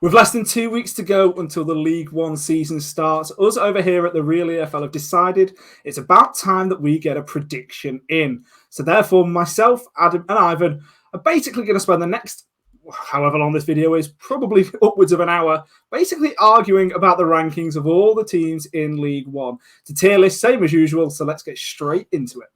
With less than 2 weeks to go until the League One season starts, us over here at the Real EFL have decided it's about time that we get a prediction in. So therefore, myself, Adam and Ivan are basically going to spend the next, however long this video is, probably upwards of an hour, basically arguing about the rankings of all the teams in League One. It's a tier list, same as usual, so let's get straight into it.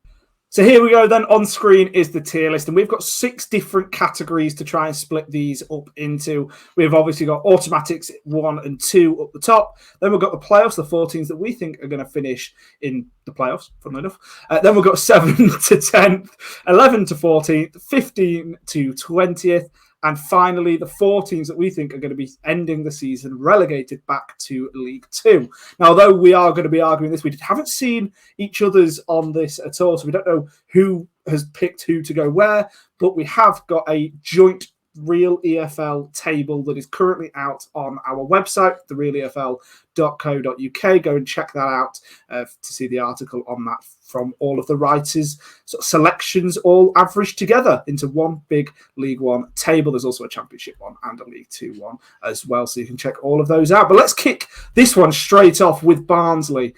So here we go then. On screen is the tier list, and we've got 6 different categories to try and split these up into. We've obviously got automatics 1 and 2 up the top. Then we've got the playoffs, the 4 teams that we think are going to finish in the playoffs, funnily enough. Then we've got 7 to 10th, 11 to 14th, 15 to 20th. And finally, the 4 teams that we think are going to be ending the season relegated back to League Two. Now, although we are going to be arguing this, we haven't seen each other's on this at all, so we don't know who has picked who to go where, but we have got a joint Real EFL table that is currently out on our website, therealefl.co.uk. Go and check that out to see the article on that from all of the writers' sort of selections, all averaged together into one big League One table. There's also a Championship one and a League Two one as well, so you can check all of those out. But let's kick this one straight off with Barnsley.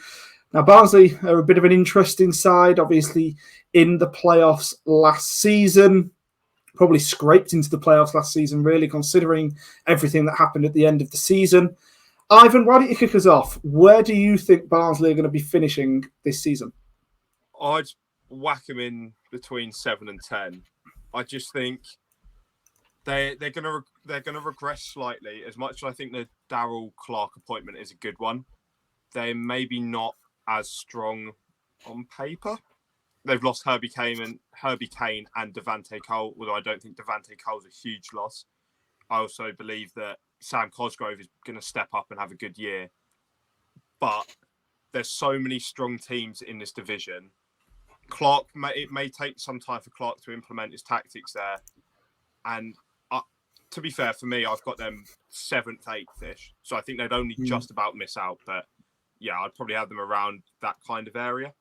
Now, Barnsley are a bit of an interesting side, obviously, in the playoffs last season. Probably scraped into the playoffs last season, really, considering everything that happened at the end of the season. Ivan, why don't you kick us off? Where do you think Barnsley are going to be finishing this season? I'd whack them in between 7 and 10. I just think they're going to regress slightly. As much as I think the Darryl Clark appointment is a good one, they're maybe not as strong on paper. They've lost Herbie Kane and Devante Cole, although I don't think Devante Cole's a huge loss. I also believe that Sam Cosgrove is going to step up and have a good year. But there's so many strong teams in this division. It may take some time for Clark to implement his tactics there. And to be fair, for me, I've got them 7th, 8th-ish. So I think they'd only just about miss out. But yeah, I'd probably have them around that kind of area.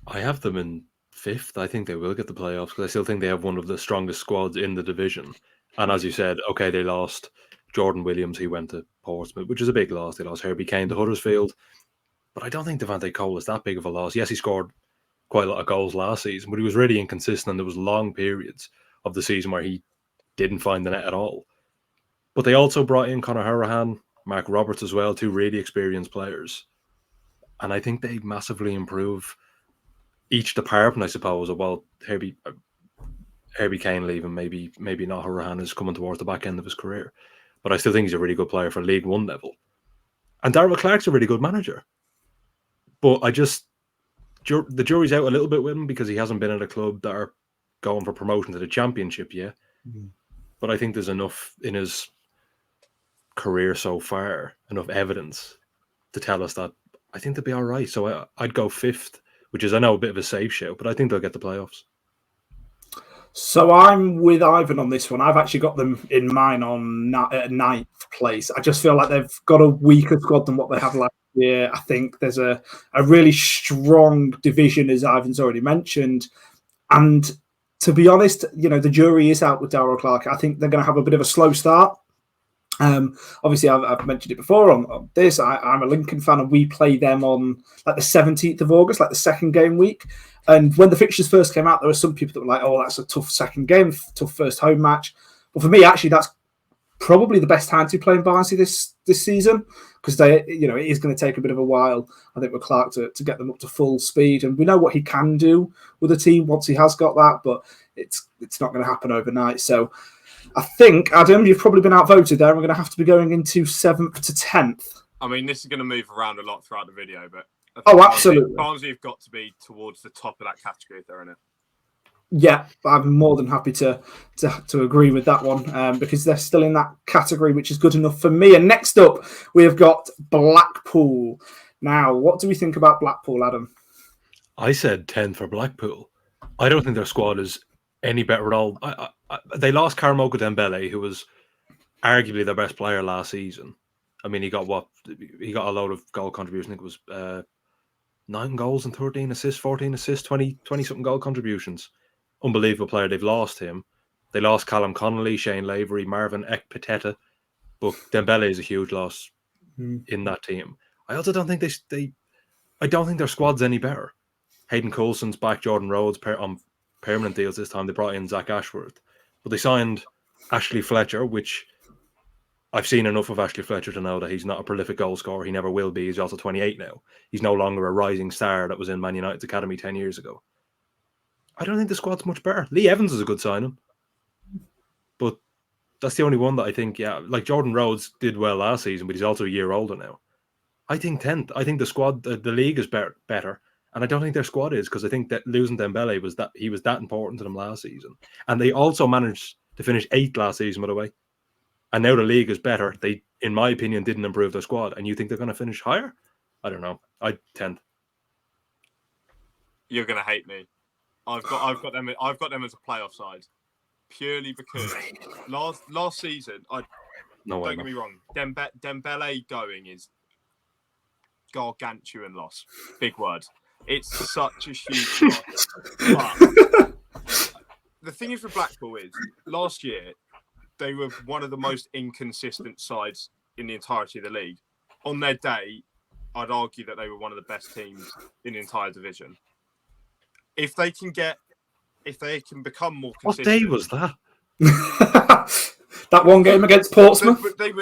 I have them in 5th. I think they will get the playoffs because I still think they have one of the strongest squads in the division. And as you said, okay, they lost Jordan Williams. He went to Portsmouth, which is a big loss. They lost Herbie Kane to Huddersfield. But I don't think Devante Cole is that big of a loss. Yes, he scored quite a lot of goals last season, but he was really inconsistent. And there was long periods of the season where he didn't find the net at all. But they also brought in Conor Hourihane, Mark Roberts as well, 2 really experienced players. And I think they massively improve each department, I suppose. Well, Herbie Kane leaving, maybe not. Hourihane is coming towards the back end of his career. But I still think he's a really good player for League One level. And Darryl Clark's a really good manager. But the jury's out a little bit with him because he hasn't been at a club that are going for promotion to the Championship yet. Mm-hmm. But I think there's enough in his career so far, enough evidence to tell us that I think they'll be all right. So I'd go 5th, which is, I know, a bit of a safe shout, but I think they'll get the playoffs. So I'm with Ivan on this one. I've actually got them in mine on 9th place. I just feel like they've got a weaker squad than what they have last year. I think there's a really strong division, as Ivan's already mentioned. And to be honest, the jury is out with Darryl Clark. I think they're going to have a bit of a slow start. Obviously, I've mentioned it before on this. I'm a Lincoln fan, and we play them on like the 17th of August, like the second game week. And when the fixtures first came out, there were some people that were like, "Oh, that's a tough second game, tough first home match." But for me, actually, that's probably the best time to be playing Barnsley this season because it is going to take a bit of a while, I think, with Clark to get them up to full speed. And we know what he can do with a team once he has got that, but it's not going to happen overnight. So I think, Adam, you've probably been outvoted there. We're going to have to be going into 7th to 10th. I mean, this is going to move around a lot throughout the video, but absolutely. Barnsley have got to be towards the top of that category if they're in it. Yeah, I'm more than happy to agree with that one because they're still in that category, which is good enough for me. And next up, we have got Blackpool. Now, what do we think about Blackpool, Adam? I said 10 for Blackpool. I don't think their squad is any better at all. They lost Karamoka Dembele, who was arguably their best player last season. I mean, he got a load of goal contributions. I think it was 9 goals and 13 assists, 14 assists, 20-something goal contributions. Unbelievable player. They've lost him. They lost Callum Connolly, Shane Lavery, Marvin Ekpiteta, but Dembele is a huge loss in that team. I also don't think I don't think their squad's any better. Hayden Coulson's back, Jordan Rhodes on permanent deals this time. They brought in Zach Ashworth, but they signed Ashley Fletcher, which I've seen enough of Ashley Fletcher to know that he's not a prolific goal scorer. He never will be. He's also 28 now. He's no longer a rising star that was in Man United's academy 10 years ago. I don't think the squad's much better. Lee Evans is a good signing, but that's the only one that I think, like Jordan Rhodes did well last season, but he's also a year older now. I think 10th. I think the squad, the league is better. And I don't think their squad is, because I think that losing Dembele was that important to them last season. And they also managed to finish 8th last season, by the way. And now the league is better. They, in my opinion, didn't improve their squad. And you think they're going to finish higher? I don't know. 10th. You're going to hate me. I've got them as a playoff side, purely because last season, don't get me wrong, Dembele going is gargantuan loss. Big word. It's such a huge loss. But the thing is with Blackpool is, last year, they were one of the most inconsistent sides in the entirety of the league. On their day, I'd argue that they were one of the best teams in the entire division. If they can become more consistent. What day was that? That one game against Portsmouth? I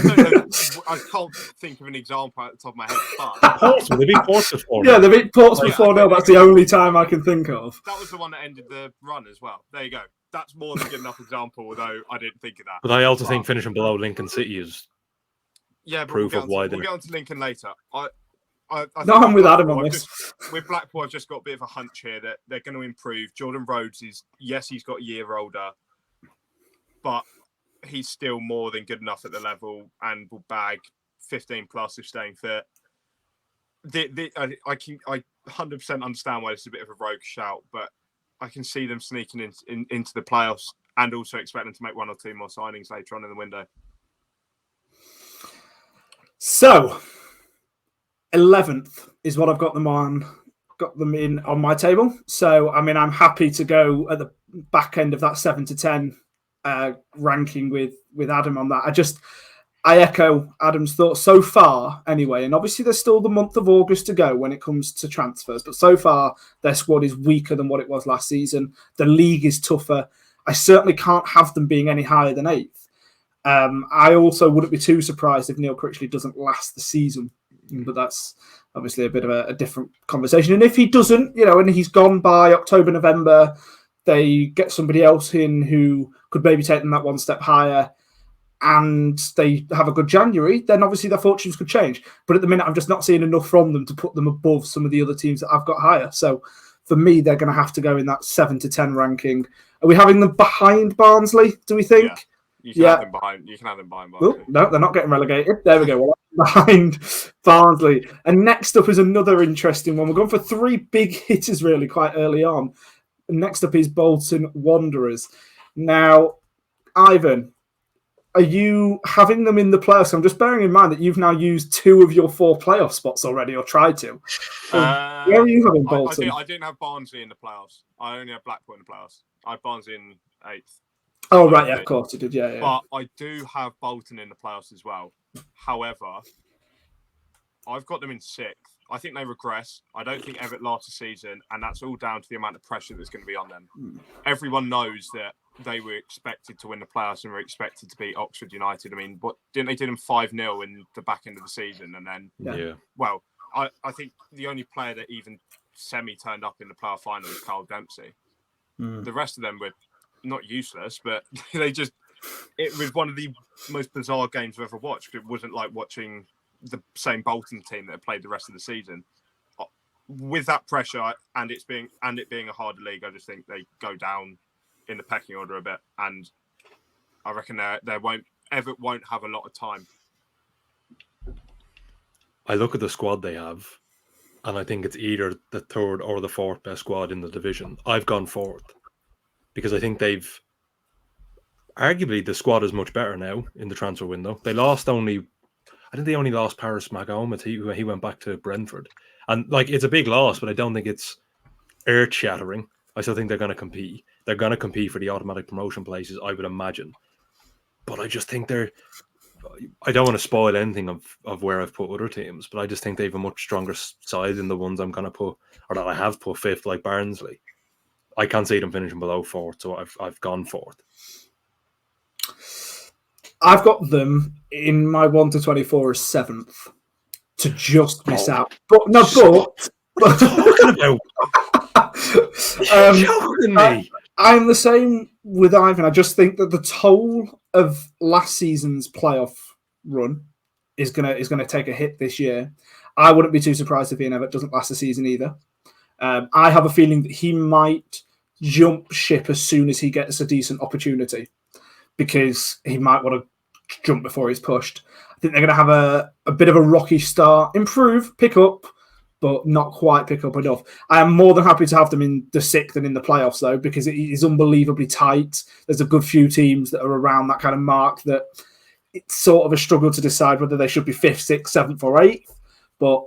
don't know. I can't think of an example at the top of my head. But Portsmouth. They beat Portsmouth 4-0. Yeah, they beat Portsmouth 4-0. That's the only time I can think of. That was the one that ended the run as well. There you go. That's more than a good enough example, although I didn't think of that. But I also think finishing below Lincoln City is proof of why we'll get on to Lincoln later. I I'm with Adam on this. With Blackpool, I've just got a bit of a hunch here that they're going to improve. Jordan Rhodes he's got a year older, but he's still more than good enough at the level and will bag 15 plus if staying fit. I 100% understand why it's a bit of a rogue shout, but I can see them sneaking into the playoffs and also expect them to make one or two more signings later on in the window. So, 11th is what I've got them in on my table. So, I mean, I'm happy to go at the back end of that 7 to 10 ranking with Adam on that. I echo Adam's thoughts so far anyway. And obviously there's still the month of August to go when it comes to transfers. But so far, their squad is weaker than what it was last season. The league is tougher. I certainly can't have them being any higher than 8th. I also wouldn't be too surprised if Neil Critchley doesn't last the season. But that's obviously a bit of a different conversation. And if he doesn't, and he's gone by October, November, they get somebody else in who could maybe take them that one step higher, and they have a good January, then obviously their fortunes could change. But at the minute, I'm just not seeing enough from them to put them above some of the other teams that I've got higher. So for me, they're going to have to go in that 7 to 10 ranking. Are we having them behind Barnsley, do we think? Yeah. You can have them behind Barnsley. Oh, no, they're not getting relegated. There we go. We're behind Barnsley. And next up is another interesting one. We're going for 3 big hitters really quite early on. Next up is Bolton Wanderers. Now, Ivan, are you having them in the playoffs? I'm just bearing in mind that you've now used 2 of your 4 playoff spots already, or tried to. Where are you having Bolton? I didn't have Barnsley in the playoffs. I only had Blackpool in the playoffs. I had Barnsley in 8th. Oh, right, yeah, of course you did, yeah. But I do have Bolton in the playoffs as well. However, I've got them in 6th. I think they regress. I don't think Everett last the season, and that's all down to the amount of pressure that's going to be on them. Everyone knows that they were expected to win the playoffs and were expected to beat Oxford United. I mean, they did them 5-0 in the back end of the season, and then well, I think the only player that even semi-turned up in the playoff final was Carl Dempsey. The rest of them were not useless, but it was one of the most bizarre games I've ever watched. It wasn't like watching the same Bolton team that had played the rest of the season. With that pressure and it being a harder league, I just think they go down in the pecking order a bit, and I reckon Everett won't have a lot of time. I look at the squad they have, and I think it's either the 3rd or the 4th best squad in the division. I've gone 4th because I think arguably the squad is much better now in the transfer window. They only lost Paris Magoma. He went back to Brentford. And it's a big loss, but I don't think it's earth-shattering. I still think they're going to compete. They're going to compete for the automatic promotion places, I would imagine. But I just think I don't want to spoil anything of where I've put other teams, but I just think they have a much stronger side than the ones I'm going to put, or that I have put fifth, like Barnsley. I can't see them finishing below fourth, so I've gone fourth. I've got them in my 1 to 24 as seventh to just miss out. But no, what are you talking about? You're joking me. I'm the same with Ivan. I just think that the toll of last season's playoff run is gonna take a hit this year. I wouldn't be too surprised if Ian Evatt doesn't last the season either. I have a feeling that he might jump ship as soon as he gets a decent opportunity, because he might want to jump before he's pushed. I think they're going to have a bit of a rocky start, improve, pick up, but not quite pick up enough. I am more than happy to have them in the sixth and in the playoffs, though, because it is unbelievably tight. There's a good few teams that are around that kind of mark that it's sort of a struggle to decide whether they should be fifth, sixth, seventh, or eighth. But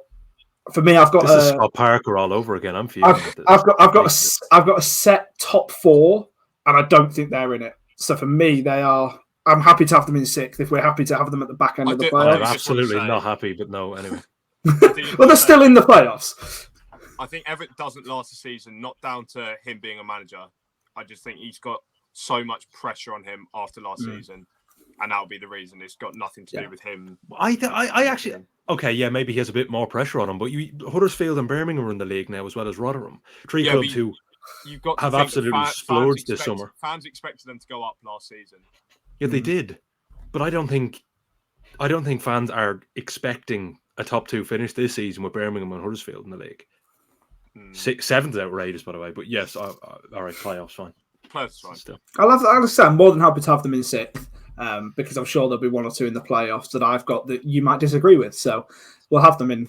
for me, I've got this is Scott Parker all over again. I'm fuming. I've got a set top four, and I don't think they're in it. So for me, they are. I'm happy to have them in sixth if we're happy to have them at the back end of the playoffs. I'm absolutely not happy, but no, anyway. Well, they're still in the playoffs. I think Evatt doesn't last the season, not down to him being a manager. I just think he's got so much pressure on him after last season, and that'll be the reason. It's got nothing to do with him. I actually... Okay, yeah, maybe he has a bit more pressure on him, but Huddersfield and Birmingham are in the league now, as well as Rotherham. Three clubs who have absolutely splurged this summer. Fans expected them to go up last season. Yeah, they did, but I don't think fans are expecting a top two finish this season with Birmingham and Huddersfield in the league. Seventh is outrageous, by the way, but yes, all right, playoffs fine. Playoffs fine. Still. I'll say I'm more than happy to have them in sixth, because I'm sure there'll be one or two in the playoffs that I've got that you might disagree with. So we'll have them in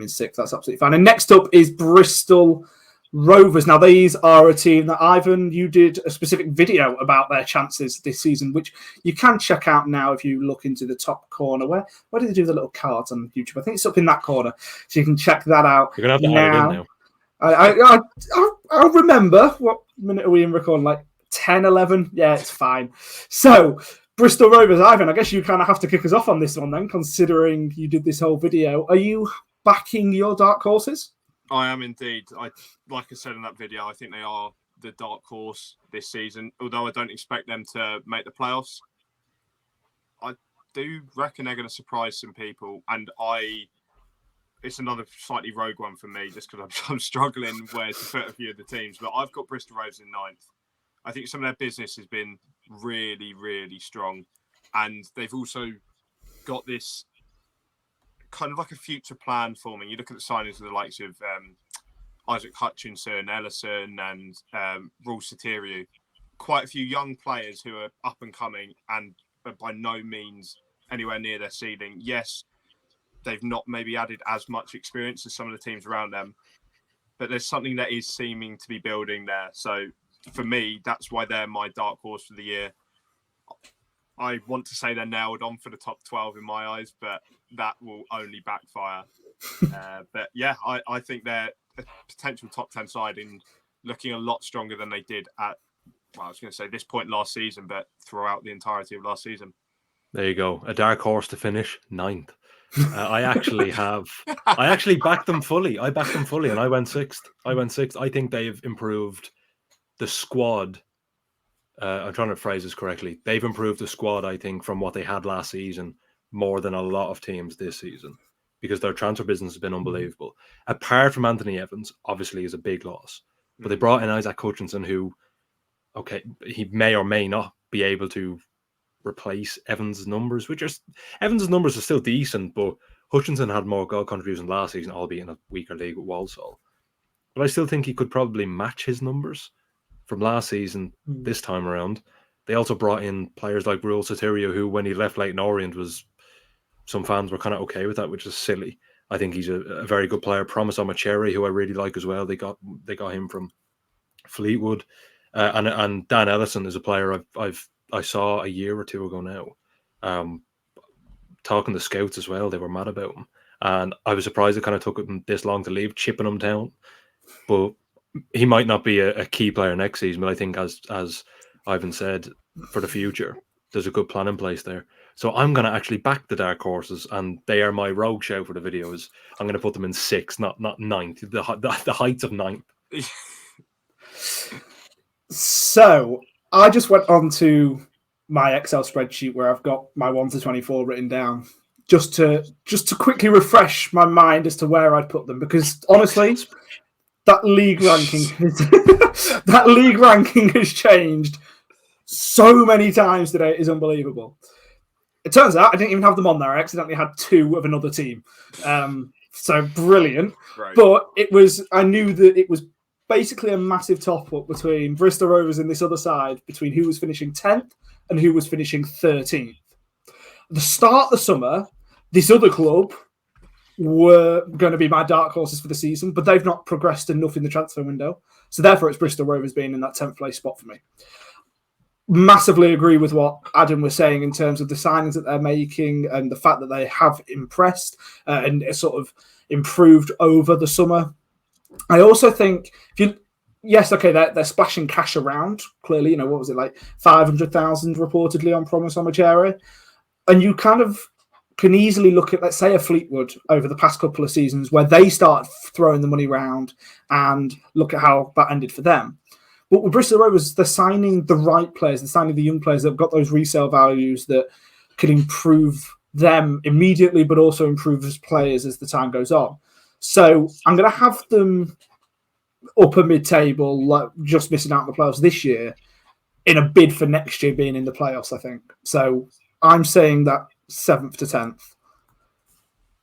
sixth. That's absolutely fine. And next up is Bristol Rovers. Now, these are a team that, Ivan, you did a specific video about their chances this season, which you can check out now if you look into the top corner. Where did they do the little cards on YouTube? I think it's up in that corner, so you can check that out. You're going to have to add it in now. I'll remember. What minute are we in recording? Like 10, 11? Yeah, it's fine. So, Bristol Rovers, Ivan, I guess you kind of have to kick us off on this one then, considering you did this whole video. Are you backing your dark horses? I am indeed. Like I said in that video, I think they are the dark horse this season. Although I don't expect them to make the playoffs, I do reckon they're going to surprise some people. And it's another slightly rogue one for me, just because I'm struggling where to put a few of the teams. But I've got Bristol Rovers in ninth. I think some of their business has been really, really strong, and they've also got this kind of like a future plan forming. You look at the signings of the likes of Isaac Hutchinson, Ellison, and Raul Soteriou. Quite a few young players who are up and coming and are by no means anywhere near their ceiling. Yes, they've not maybe added as much experience as some of the teams around them, but there's something that is seeming to be building there. So for me, that's why they're my dark horse for the year. I want to say they're nailed on for the top 12 in my eyes, but that will only backfire. But yeah, I think they're a potential top 10 side in looking a lot stronger than they did at, well, I was going to say this point last season, but throughout the entirety of last season. There you go. A dark horse to finish ninth. I actually backed them fully. I backed them fully and I went sixth. I think they've improved the squad. I'm trying to phrase this correctly. They've improved the squad, I think, from what they had last season more than a lot of teams this season, because their transfer business has been unbelievable. Apart from Anthony Evans, obviously, is a big loss. But they brought in Isaac Hutchinson, who, okay, he may or may not be able to replace Evans' numbers, Evans' numbers are still decent, but Hutchinson had more goal contributions last season, albeit in a weaker league with Walsall. But I still think he could probably match his numbers from last season this time around. They also brought in players like Raul Soteriou, who, when he left Leyton Orient, some fans were kind of okay with that, which is silly. I think he's a very good player. Promise Omacheri, who I really like as well. They got him from Fleetwood, and Dan Ellison is a player I saw a year or two ago now. Talking to scouts as well, they were mad about him, and I was surprised it kind of took him this long to leave, chipping him down. But he might not be a key player next season, but I think, as Ivan said, for the future, there's a good plan in place there. So I'm going to actually back the dark horses, and they are my rogue shout for the videos. I'm going to put them in 6th, not 9th. The heights of 9th. So I just went on to my Excel spreadsheet where I've got my 1 to 24 written down, just to quickly refresh my mind as to where I'd put them, because honestly, that league ranking has changed so many times today. It is unbelievable. It turns out I didn't even have them on there. I accidentally had 2 of another team. So brilliant. Right. But I knew that it was basically a massive top-up between Bristol Rovers and this other side, between who was finishing 10th and who was finishing 13th. At the start of the summer, this other club were going to be my dark horses for the season, but they've not progressed enough in the transfer window. So therefore, it's Bristol Rovers being in that 10th place spot for me. Massively agree with what Adam was saying in terms of the signings that they're making and the fact that they have impressed and sort of improved over the summer. I also think they're splashing cash around. Clearly, what was it, like 500,000 reportedly on Promise Omachera, and you kind of can easily look at, let's say, a Fleetwood over the past couple of seasons where they start throwing the money around and look at how that ended for them. But with Bristol Rovers, they're signing the right players. They're signing the young players that have got those resale values that can improve them immediately, but also improve as players as the time goes on. So I'm going to have them upper mid-table, like just missing out on the playoffs this year, in a bid for next year being in the playoffs, I think. So I'm saying that 7th to 10th.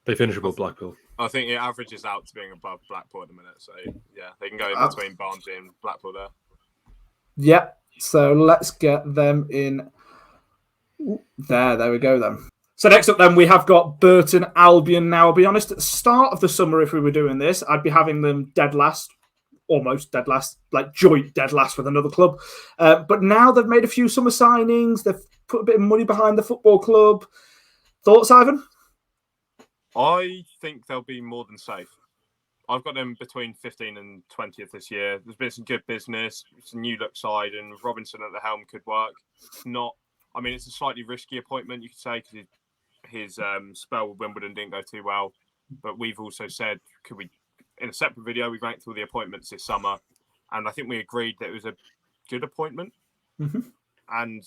They finish above Blackpool. I think it averages out to being above Blackpool at the minute. So, yeah, they can go in between Barnsley and Blackpool there. Yeah, so let's get them in there. There we go then. So next up then, we have got Burton Albion. Now, I'll be honest, at the start of the summer, if we were doing this, I'd be having them dead last, almost dead last, like joint dead last with another club. But now they've made a few summer signings. They've put a bit of money behind the football club. Thoughts, Ivan? I think they'll be more than safe. I've got them between 15th and 20th this year. There's been some good business. It's a new look side, and Robinson at the helm could work. It's a slightly risky appointment, you could say, because his spell with Wimbledon didn't go too well. But we've also said, in a separate video, we ranked all the appointments this summer, and I think we agreed that it was a good appointment. Mm-hmm. And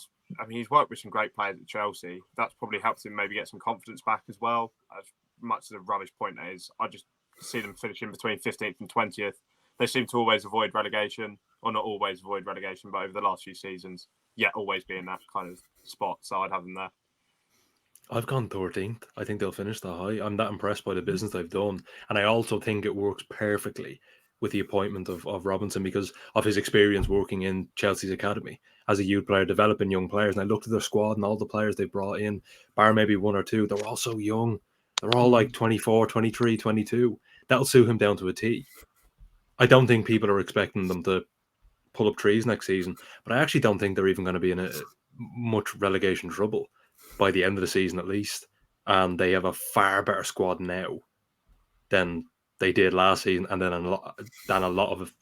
he's worked with some great players at Chelsea. That's probably helped him maybe get some confidence back as well. As much as a rubbish point that is, I just see them finishing between 15th and 20th. They seem to always avoid relegation, or not always avoid relegation, but over the last few seasons, always be in that kind of spot. So I'd have them there. I've gone 13th. I think they'll finish that high. I'm that impressed by the business they've done. And I also think it works perfectly with the appointment of Robinson because of his experience working in Chelsea's academy as a youth player, developing young players. And I looked at their squad and all the players they brought in, bar maybe 1 or 2, they were all so young. They're all like 24, 23, 22. That'll suit him down to a T. I don't think people are expecting them to pull up trees next season, but I actually don't think they're even going to be in much relegation trouble by the end of the season at least. And they have a far better squad now than they did last season, and then a lot of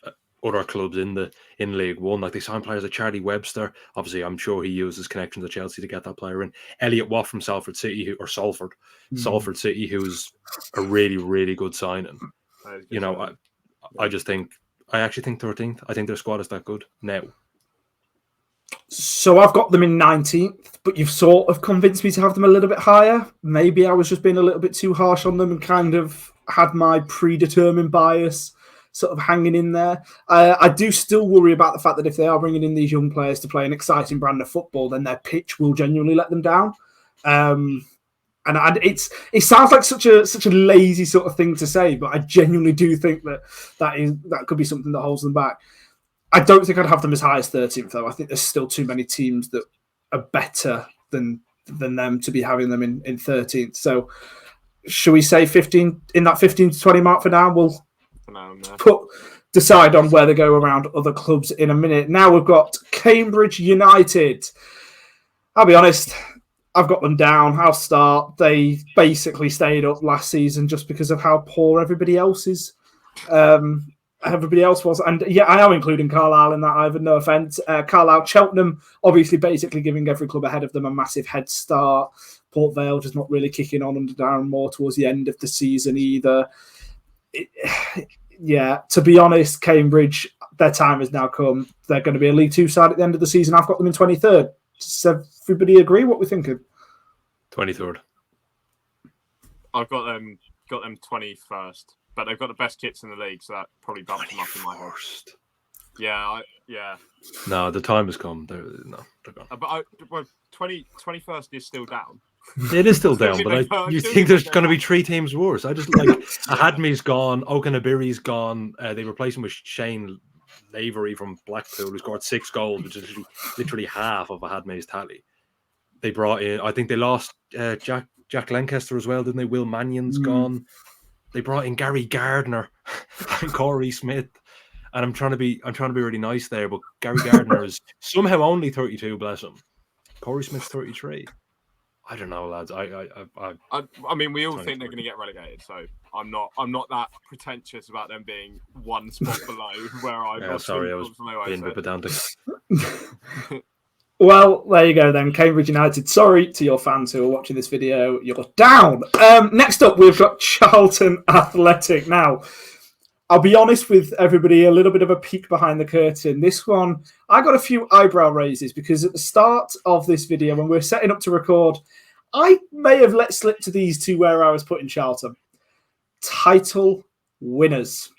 other clubs in League One. Like they signed players like Charlie Webster. Obviously, I'm sure he used his connections to Chelsea to get that player in. Elliot Watt from Salford City, Salford City, who's a really, really good signing. I actually think 13th. I think their squad is that good now. So I've got them in 19th, but you've sort of convinced me to have them a little bit higher. Maybe I was just being a little bit too harsh on them and kind of had my predetermined bias sort of hanging in there. I do still worry about the fact that if they are bringing in these young players to play an exciting brand of football, then their pitch will genuinely let them down. And it sounds like such a lazy sort of thing to say, but I genuinely do think that could be something that holds them back. I don't think I'd have them as high as 13th, though. I think there's still too many teams that are better than them to be having them in 13th. So should we say 15 in that 15 to 20 mark for now? We'll decide on where they go around other clubs in a minute. Now we've got Cambridge United. I'll be honest, I've got them down. I'll start. They basically stayed up last season just because of how poor everybody else is. everybody else was. And yeah, I am including Carlisle in that, Ivan, no offence. Carlisle, Cheltenham, obviously basically giving every club ahead of them a massive head start. Port Vale just not really kicking on under Darren Moore towards the end of the season either. Yeah, to be honest, Cambridge, their time has now come. They're going to be a League Two side at the end of the season. I've got them in 23rd. Does everybody agree what we're thinking? 23rd. I've got them 21st, but they've got the best kits in the league, so that probably bumps them up in my head. Yeah. No, the time has come. They're gone. But 21st is still down. It is still down, but you think there's going to be 3 teams worse. I just like Ahadme's gone, Okanabiri's gone. They replaced him with Shane Lavery from Blackpool, who scored 6 goals, which is literally half of Ahadme's tally. They brought in, I think they lost Jack Lancaster as well, didn't they? Will Mannion's gone. They brought in Gary Gardner and Corey Smith. And I'm trying to be really nice there, but Gary Gardner is somehow only 32, bless him. Corey Smith's 33. I don't know, lads. I mean, we all think they're going to get relegated, so I'm not that pretentious about them being one spot below where I was. Sorry, I was being a bit pedantic. Well, there you go then. Cambridge United. Sorry to your fans who are watching this video. You're down. Next up, we've got Charlton Athletic. Now, I'll be honest with everybody, a little bit of a peek behind the curtain. This one, I got a few eyebrow raises because at the start of this video, when we were setting up to record, I may have let slip to these two where I was putting Charlton. Title winners.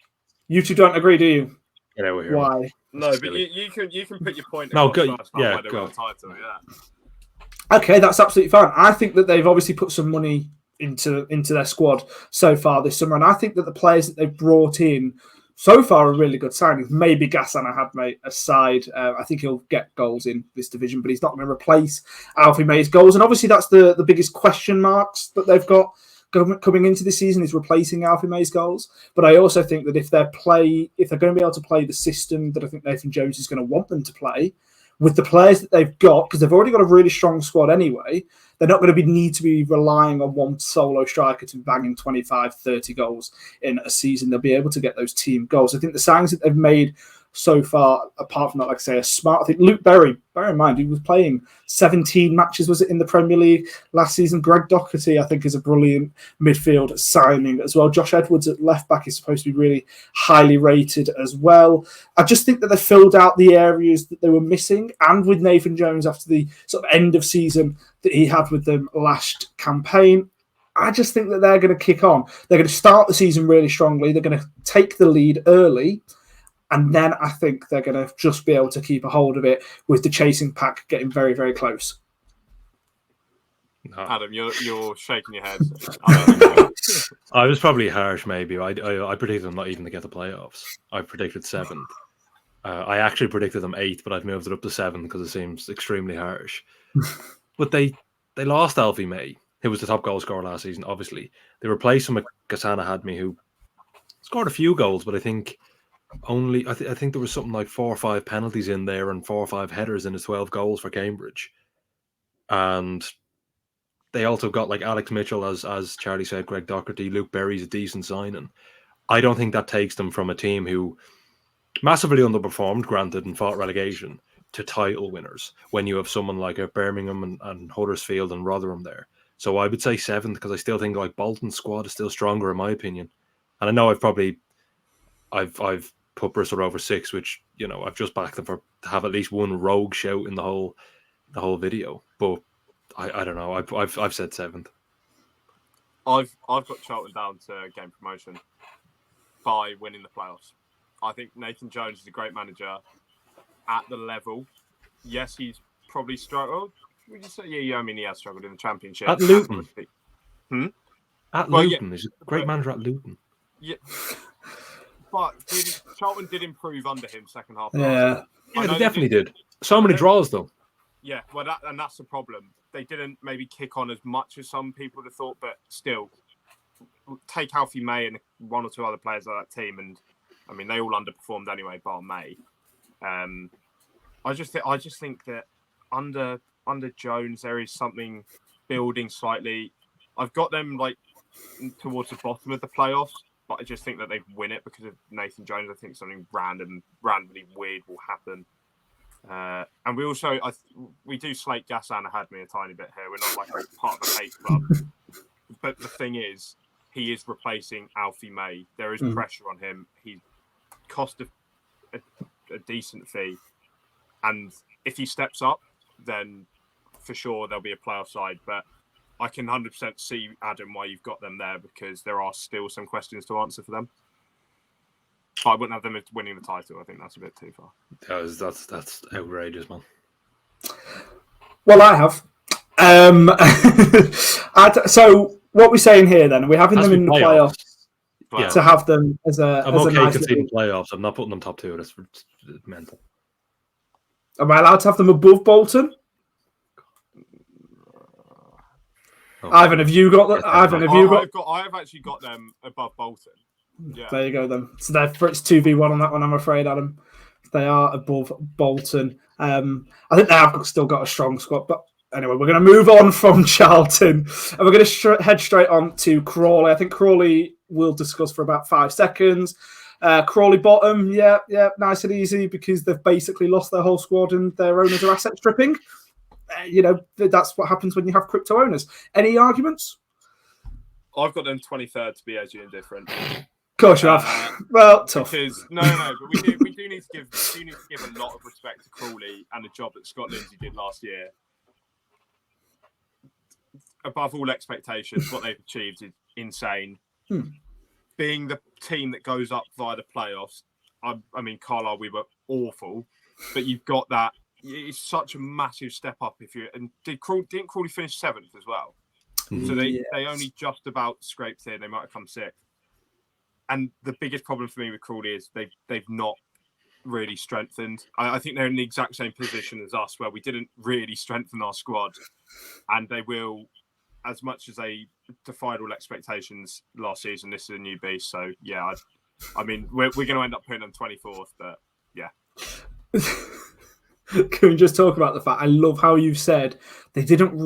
You two don't agree, do you? Yeah, we're here. Why? No, but you can put your point. No, go. Yeah, go. Title, yeah. Okay, that's absolutely fine. I think that they've obviously put some money into their squad so far this summer, and I think that the players that they've brought in so far are really good signings. Maybe Ghassan Ahadme aside, I think he'll get goals in this division, but he's not going to replace Alfie May's goals. And obviously, that's the biggest question marks that they've got coming into this season is replacing Alfie May's goals. But I also think that if they're going to be able to play the system that I think Nathan Jones is going to want them to play, with the players that they've got, because they've already got a really strong squad anyway, they're not going to need to be relying on one solo striker to be banging 25, 30 goals in a season. They'll be able to get those team goals. I think the signings that they've made so far, apart from that, like I say, are smart. I think Luke Berry, bear in mind, he was playing 17 matches, was it, in the Premier League last season? Greg Doherty, I think, is a brilliant midfield signing as well. Josh Edwards at left-back is supposed to be really highly rated as well. I just think that they filled out the areas that they were missing, and with Nathan Jones after the sort of end of season that he had with them last campaign, I just think that they're going to kick on. They're going to start the season really strongly. They're going to take the lead early, and then I think they're going to just be able to keep a hold of it with the chasing pack getting very, very close. No. Adam, you're shaking your head. I was probably harsh, maybe. I predicted them not even to get the playoffs. I predicted 7th. I actually predicted them 8th, but I've moved it up to 7 because it seems extremely harsh. But they lost Alfie May, who was the top goal scorer last season, obviously. They replaced him with Ghassan Ahadme, who scored a few goals, but I think I think there was something like 4 or 5 penalties in there and 4 or 5 headers in his 12 goals for Cambridge. And they also got like Alex Mitchell, as Charlie said, Greg Doherty, Luke Berry's a decent signing. I don't think that takes them from a team who massively underperformed, granted, and fought relegation, to title winners when you have someone like a Birmingham and Huddersfield and Rotherham there. So I would say 7th because I still think like Bolton's squad is still stronger in my opinion. And I know I've put Bristol over 6, which, you know, I've just backed them to have at least one rogue shout in the whole video. But I don't know. I've said 7th. I've got Charlton down to game promotion by winning the playoffs. I think Nathan Jones is a great manager at the level. Yes, he's probably struggled. Would you say? Yeah, I mean, he has struggled in the Championship. At Luton. At Luton. He's a great manager at Luton. Yeah. But Charlton did improve under him second half. Yeah, they definitely did. So many draws, though. Yeah, well, that's the problem. They didn't maybe kick on as much as some people would have thought, but still, take Alfie May and 1 or 2 other players of that team, and I mean, they all underperformed anyway, bar May. I just think that under Jones there is something building slightly. I've got them like towards the bottom of the playoffs, but I just think that they win it because of Nathan Jones. I think something randomly weird will happen. And we also, we do slate Ghassan Ahadmi a tiny bit here. We're not like a part of a hate club. But the thing is, he is replacing Alfie May. There is pressure on him. He cost a decent fee. And if he steps up, then for sure there'll be a playoff side. But I can 100% see, Adam, why you've got them there, because there are still some questions to answer for them. But I wouldn't have them winning the title. I think that's a bit too far. That's outrageous, man. Well, I have. So what we're saying here, then, we're having them in the playoffs to have them as a. I'm okay conceding playoffs. I'm not putting them top two. That's mental. Am I allowed to have them above Bolton? Okay. Ivan, have you got that? Ivan, have you got? I have actually got them above Bolton. Yeah. There you go, then. So therefore, it's 2v1 on that one, I'm afraid, Adam. They are above Bolton. I think they have still got a strong squad. But anyway, we're going to move on from Charlton. And we're going to head straight on to Crawley. I think Crawley we'll discuss for about 5 seconds. Crawley bottom, yeah, nice and easy, because they've basically lost their whole squad and their owners are asset stripping. That's what happens when you have crypto owners. Any arguments? I've got them 23rd to be edgy and different. Of course you have. Well, tough. Because, no, but we do need to give a lot of respect to Crawley and the job that Scott Lindsay did last year. Above all expectations, what they've achieved is insane. Being the team that goes up via the playoffs, I mean, Carlisle, we were awful, but you've got that. It's such a massive step up. Didn't Crawley finish 7th as well? So they only just about scraped in. They might have come 6th. And the biggest problem for me with Crawley is they've not really strengthened. I think they're in the exact same position as us, where we didn't really strengthen our squad, and they will, as much as they defied all expectations last season. This is a new beast, so yeah. I mean, we're going to end up putting them 24th, but yeah. Can we just talk about the fact? I love how you've said they haven't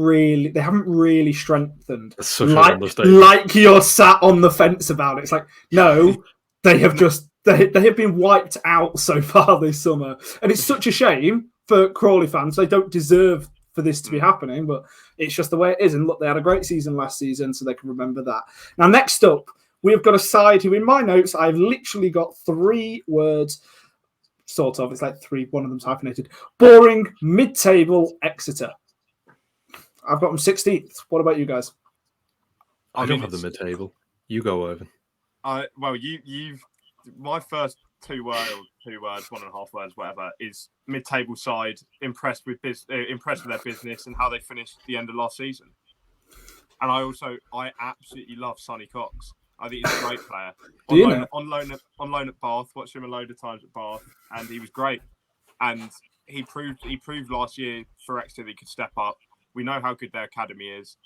really strengthened. Like you're sat on the fence about it. It's like, no, they have been wiped out so far this summer, and it's such a shame for Crawley fans. They don't deserve for this to be happening, but it's just the way it is. And look, they had a great season last season, so they can remember that. Now, next up, we've got a side who, in my notes, I've literally got 3 words. Sort of. It's like 3. One of them's hyphenated. Boring, mid-table, Exeter. I've got them 16th. What about you guys? I don't have the mid-table. You go, Irvin. Well, you've my first 2 words, 1.5 words, whatever, is mid-table side. Impressed with their business and how they finished the end of last season. And I absolutely love Sonny Cox. I think he's a great player. On loan at Bath. Watched him a load of times at Bath, and he was great. And he proved last year for Exeter that he could step up. We know how good their academy is.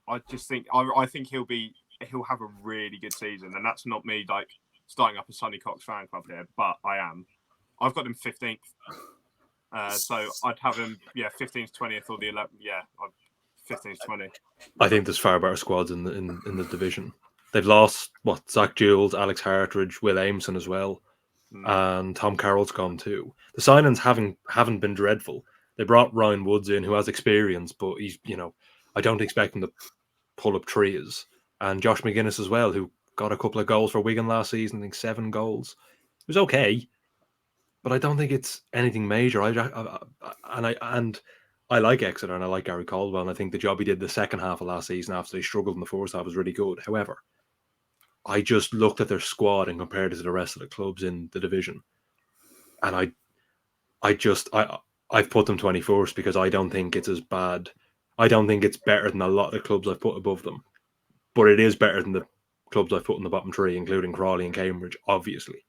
I think he'll have a really good season, and that's not me like starting up a Sonny Cox fan club here, but I am. I've got him 15th, so I'd have him 15th, 20th, or the 11th. Yeah, 15th, 20th. I think there's far better squads in the division. They've lost Zach Jules, Alex Hartridge, Will Ameson as well, and Tom Carroll's gone too. The signings haven't been dreadful. They brought Ryan Woods in, who has experience, but he's I don't expect him to pull up trees. And Josh McGuinness as well, who got a couple of goals for Wigan last season. I think 7 goals. It was okay, but I don't think it's anything major. I like Exeter and I like Gary Caldwell, and I think the job he did the second half of last season after they struggled in the first half was really good. However, I just looked at their squad and compared it to the rest of the clubs in the division, and I've put them 21st because I don't think it's as bad. I don't think it's better than a lot of the clubs I've put above them, but it is better than the clubs I've put in the bottom 3, including Crawley and Cambridge, obviously.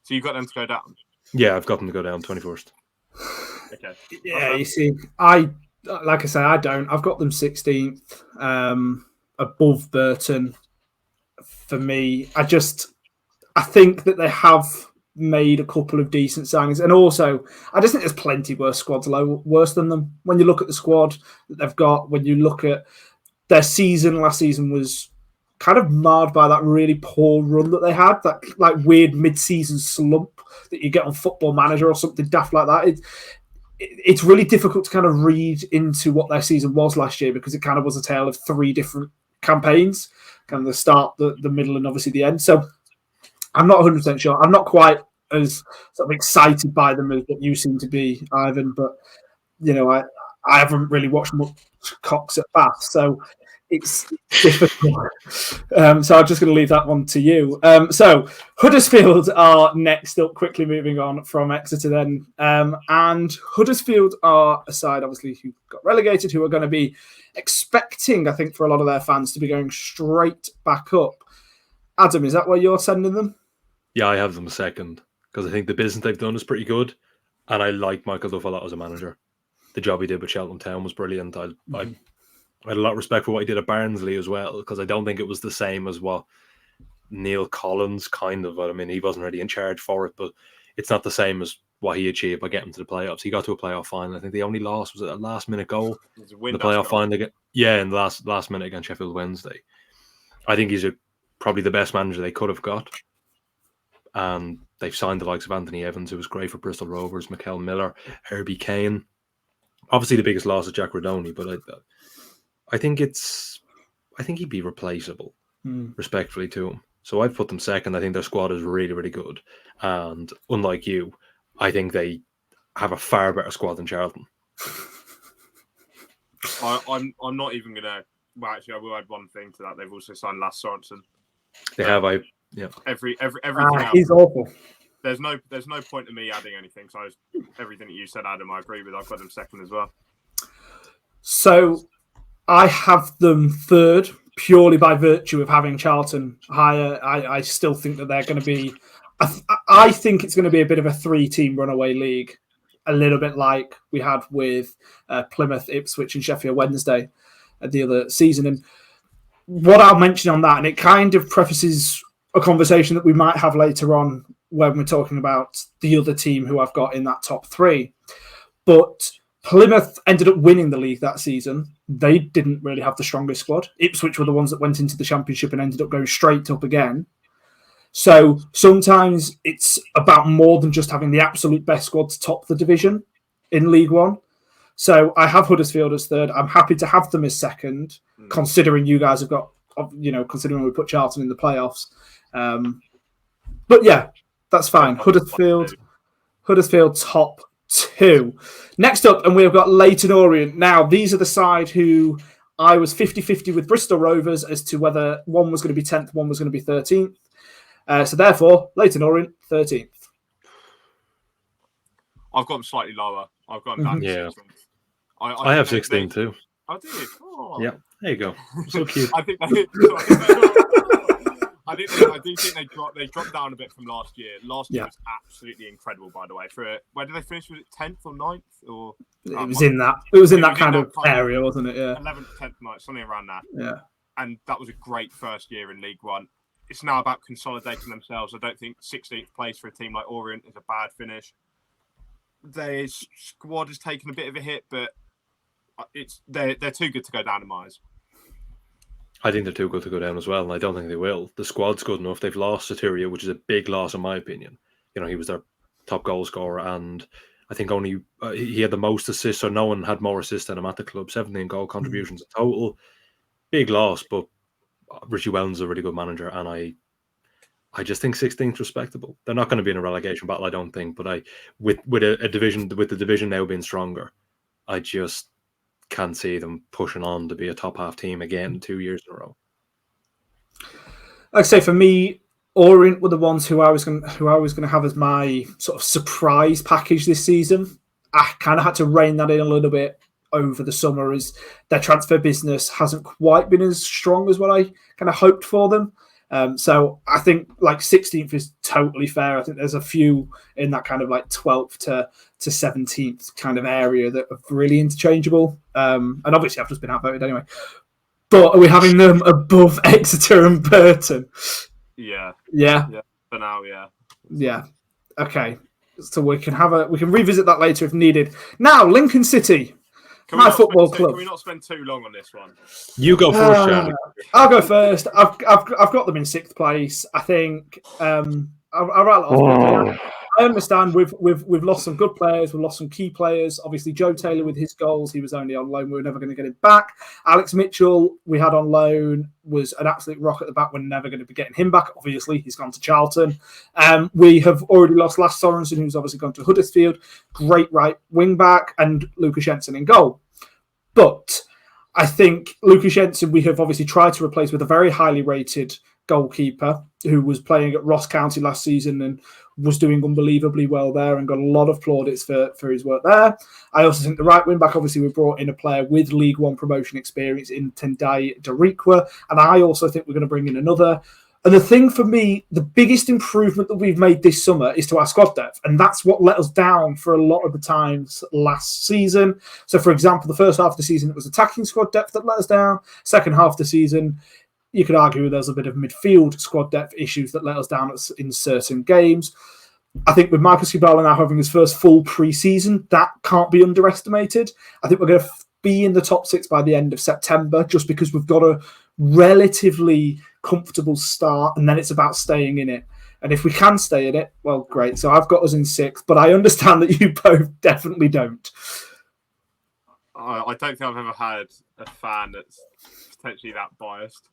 So you got them to go down? Yeah, I've got them to go down 21st. Okay. Yeah, you see, I don't. I've got them 16th, above Burton. For me, I think that they have made a couple of decent signings, and also I just think there's plenty worse squads worse than them. When you look at the squad that they've got, when you look at their season, last season was kind of marred by that really poor run that they had, that like weird mid-season slump that you get on Football Manager or something daft like that. It's really difficult to kind of read into what their season was last year because it kind of was a tale of 3 different campaigns, kind of the start, the middle, and obviously the end. So I'm not 100% sure. I'm not quite as sort of excited by them as what you seem to be, Ivan, but I haven't really watched much Cox at Bath, so it's difficult. So I'm just going to leave that one to you. So Huddersfield are next up, quickly moving on from Exeter then. And Huddersfield are a side, obviously, who got relegated, who are going to be expecting, I think, for a lot of their fans to be going straight back up. Adam, is that where you're sending them? Yeah, I have them second because I think the business they've done is pretty good. And I like Michael Duff a lot as a manager. The job he did with Cheltenham Town was brilliant. I had a lot of respect for what he did at Barnsley as well, because I don't think it was the same as what Neil Collins kind of. I mean, he wasn't really in charge for it, but it's not the same as what he achieved by getting to the playoffs. He got to a playoff final. I think the only loss was a last-minute goal in the playoff final. In the last minute against Sheffield Wednesday. I think he's probably the best manager they could have got. And they've signed the likes of Anthony Evans, who was great for Bristol Rovers, Mikel Miller, Herbie Kane. Obviously, the biggest loss is Jack Rodoni, but I think he'd be replaceable, respectfully to him. So I've put them second. I think their squad is really, really good. And unlike you, I think they have a far better squad than Charlton. I'm not even going to... Well, actually, I will add one thing to that. They've also signed Lasse Sorensen. They have, yeah. Everything else. He's awful. There's no point in me adding anything. So everything that you said, Adam, I agree with. I've got them second as well. So I have them third purely by virtue of having Charlton higher. I still think that they're going to be... I think it's going to be a bit of a 3-team runaway league, a little bit like we had with Plymouth, Ipswich and Sheffield Wednesday the other season. And what I'll mention on that, and it kind of prefaces a conversation that we might have later on when we're talking about the other team who I've got in that top 3. But Plymouth ended up winning the league that season. They didn't really have the strongest squad. Ipswich were the ones that went into the Championship and ended up going straight up again. So sometimes it's about more than just having the absolute best squad to top the division in League One. So I have Huddersfield as third. I'm happy to have them as second, considering you guys have got, considering we put Charlton in the playoffs. But yeah, that's fine. Huddersfield top 2. Next up, and we've got Leyton Orient. Now, these are the side who I was 50-50 with Bristol Rovers as to whether one was going to be 10th, one was going to be 13th. So therefore, Leyton Orient, 13th. I've got them slightly lower. I've got them down to 16th. I have 16 too. I do. Oh. Yeah, there you go. So cute. I do think they dropped down a bit from last year. Last year was absolutely incredible, by the way. Where did they finish? Was it 10th or 9th? Or it was in that kind of area, wasn't it? Yeah. 11th, 10th, 9th, something around that. Yeah. And that was a great first year in League One. It's now about consolidating themselves. I don't think 16th place for a team like Orient is a bad finish. Their squad has taken a bit of a hit, but they're too good to go down in my eyes. I think they're too good to go down as well, and I don't think they will. The squad's good enough. They've lost Soteria, which is a big loss in my opinion. He was their top goal scorer, and I think only he had the most assists, or no one had more assists than him at the club. 17 goal contributions in total. Big loss, but Richie Wellens is a really good manager, and I just think 16th respectable. They're not going to be in a relegation battle, I don't think, but with a division, with the division now being stronger, I just can't see them pushing on to be a top half team again 2 years in a row. Like I say, for me, Orient were the ones who I was going to have as my sort of surprise package this season. I kind of had to rein that in a little bit over the summer, as their transfer business hasn't quite been as strong as what I kind of hoped for them. So I think like 16th is totally fair. I think there's a few in that kind of like 12th to 17th kind of area that are really interchangeable. And obviously I've just been outvoted anyway. But are we having them above Exeter and Burton? Yeah. For now, yeah. Yeah. Okay. So we can revisit that later if needed. Now, Lincoln City. My football club. Can we not spend too long on this one? You go first, Charlie. I'll go first. I've got them in 6th place. I think. I'll rattle it off. I understand we've lost some good players. We've lost some key players. Obviously, Joe Taylor with his goals, he was only on loan. We were never going to get him back. Alex Mitchell, we had on loan, was an absolute rock at the back. We're never going to be getting him back. Obviously, he's gone to Charlton. We have already lost Lasse Sorensen, who's obviously gone to Huddersfield. Great right wing back, and Lucas Jensen in goal. But I think Lucas Jensen, we have obviously tried to replace with a very highly rated goalkeeper who was playing at Ross County last season and was doing unbelievably well there and got a lot of plaudits for his work there. I also think the right wing back, obviously, we brought in a player with League One promotion experience in Tendai Darikwa, and I also think we're going to bring in another. And the thing for me, the biggest improvement that we've made this summer is to our squad depth, and that's what let us down for a lot of the times last season. So, for example, the first half of the season, it was attacking squad depth that let us down. Second half of the season, you could argue there's a bit of midfield squad depth issues that let us down in certain games. I think with Marcus Kubala now having his first full pre-season, that can't be underestimated. I think we're going to be in the top 6 by the end of September just because we've got a relatively comfortable start and then it's about staying in it. And if we can stay in it, well, great. So I've got us in 6th, but I understand that you both definitely don't. I don't think I've ever had a fan that's potentially that biased.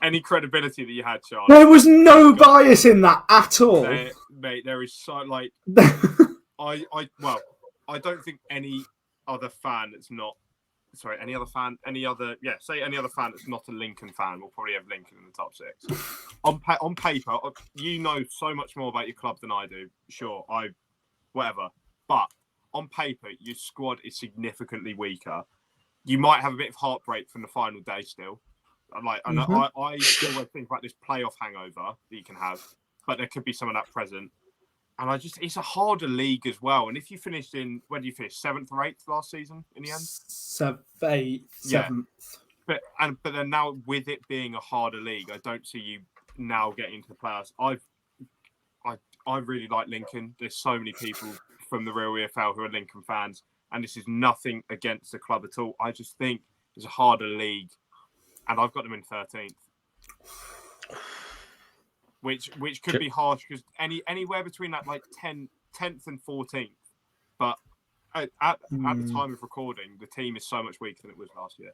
Any credibility that you had, Charlie? There was no bias in that at all. Mate, there is so, like... I don't think any other fan that's not... Sorry, any other fan that's not a Lincoln fan will probably have Lincoln in the top 6. On paper, you know so much more about your club than I do. Sure, whatever. But on paper, your squad is significantly weaker. You might have a bit of heartbreak from the final day still. I always think about this playoff hangover that you can have, but there could be some of that present. And it's a harder league as well. And if you finished where did you finish? 7th or 8th last season in the end? 7th. Yeah. But then now with it being a harder league, I don't see you now getting into the playoffs. I really like Lincoln. There's so many people from the Real EFL who are Lincoln fans, and this is nothing against the club at all. I just think it's a harder league, and I've got them in 13th. Which could be harsh because anywhere between that like 10th and 14th. But at the time of recording, the team is so much weaker than it was last year.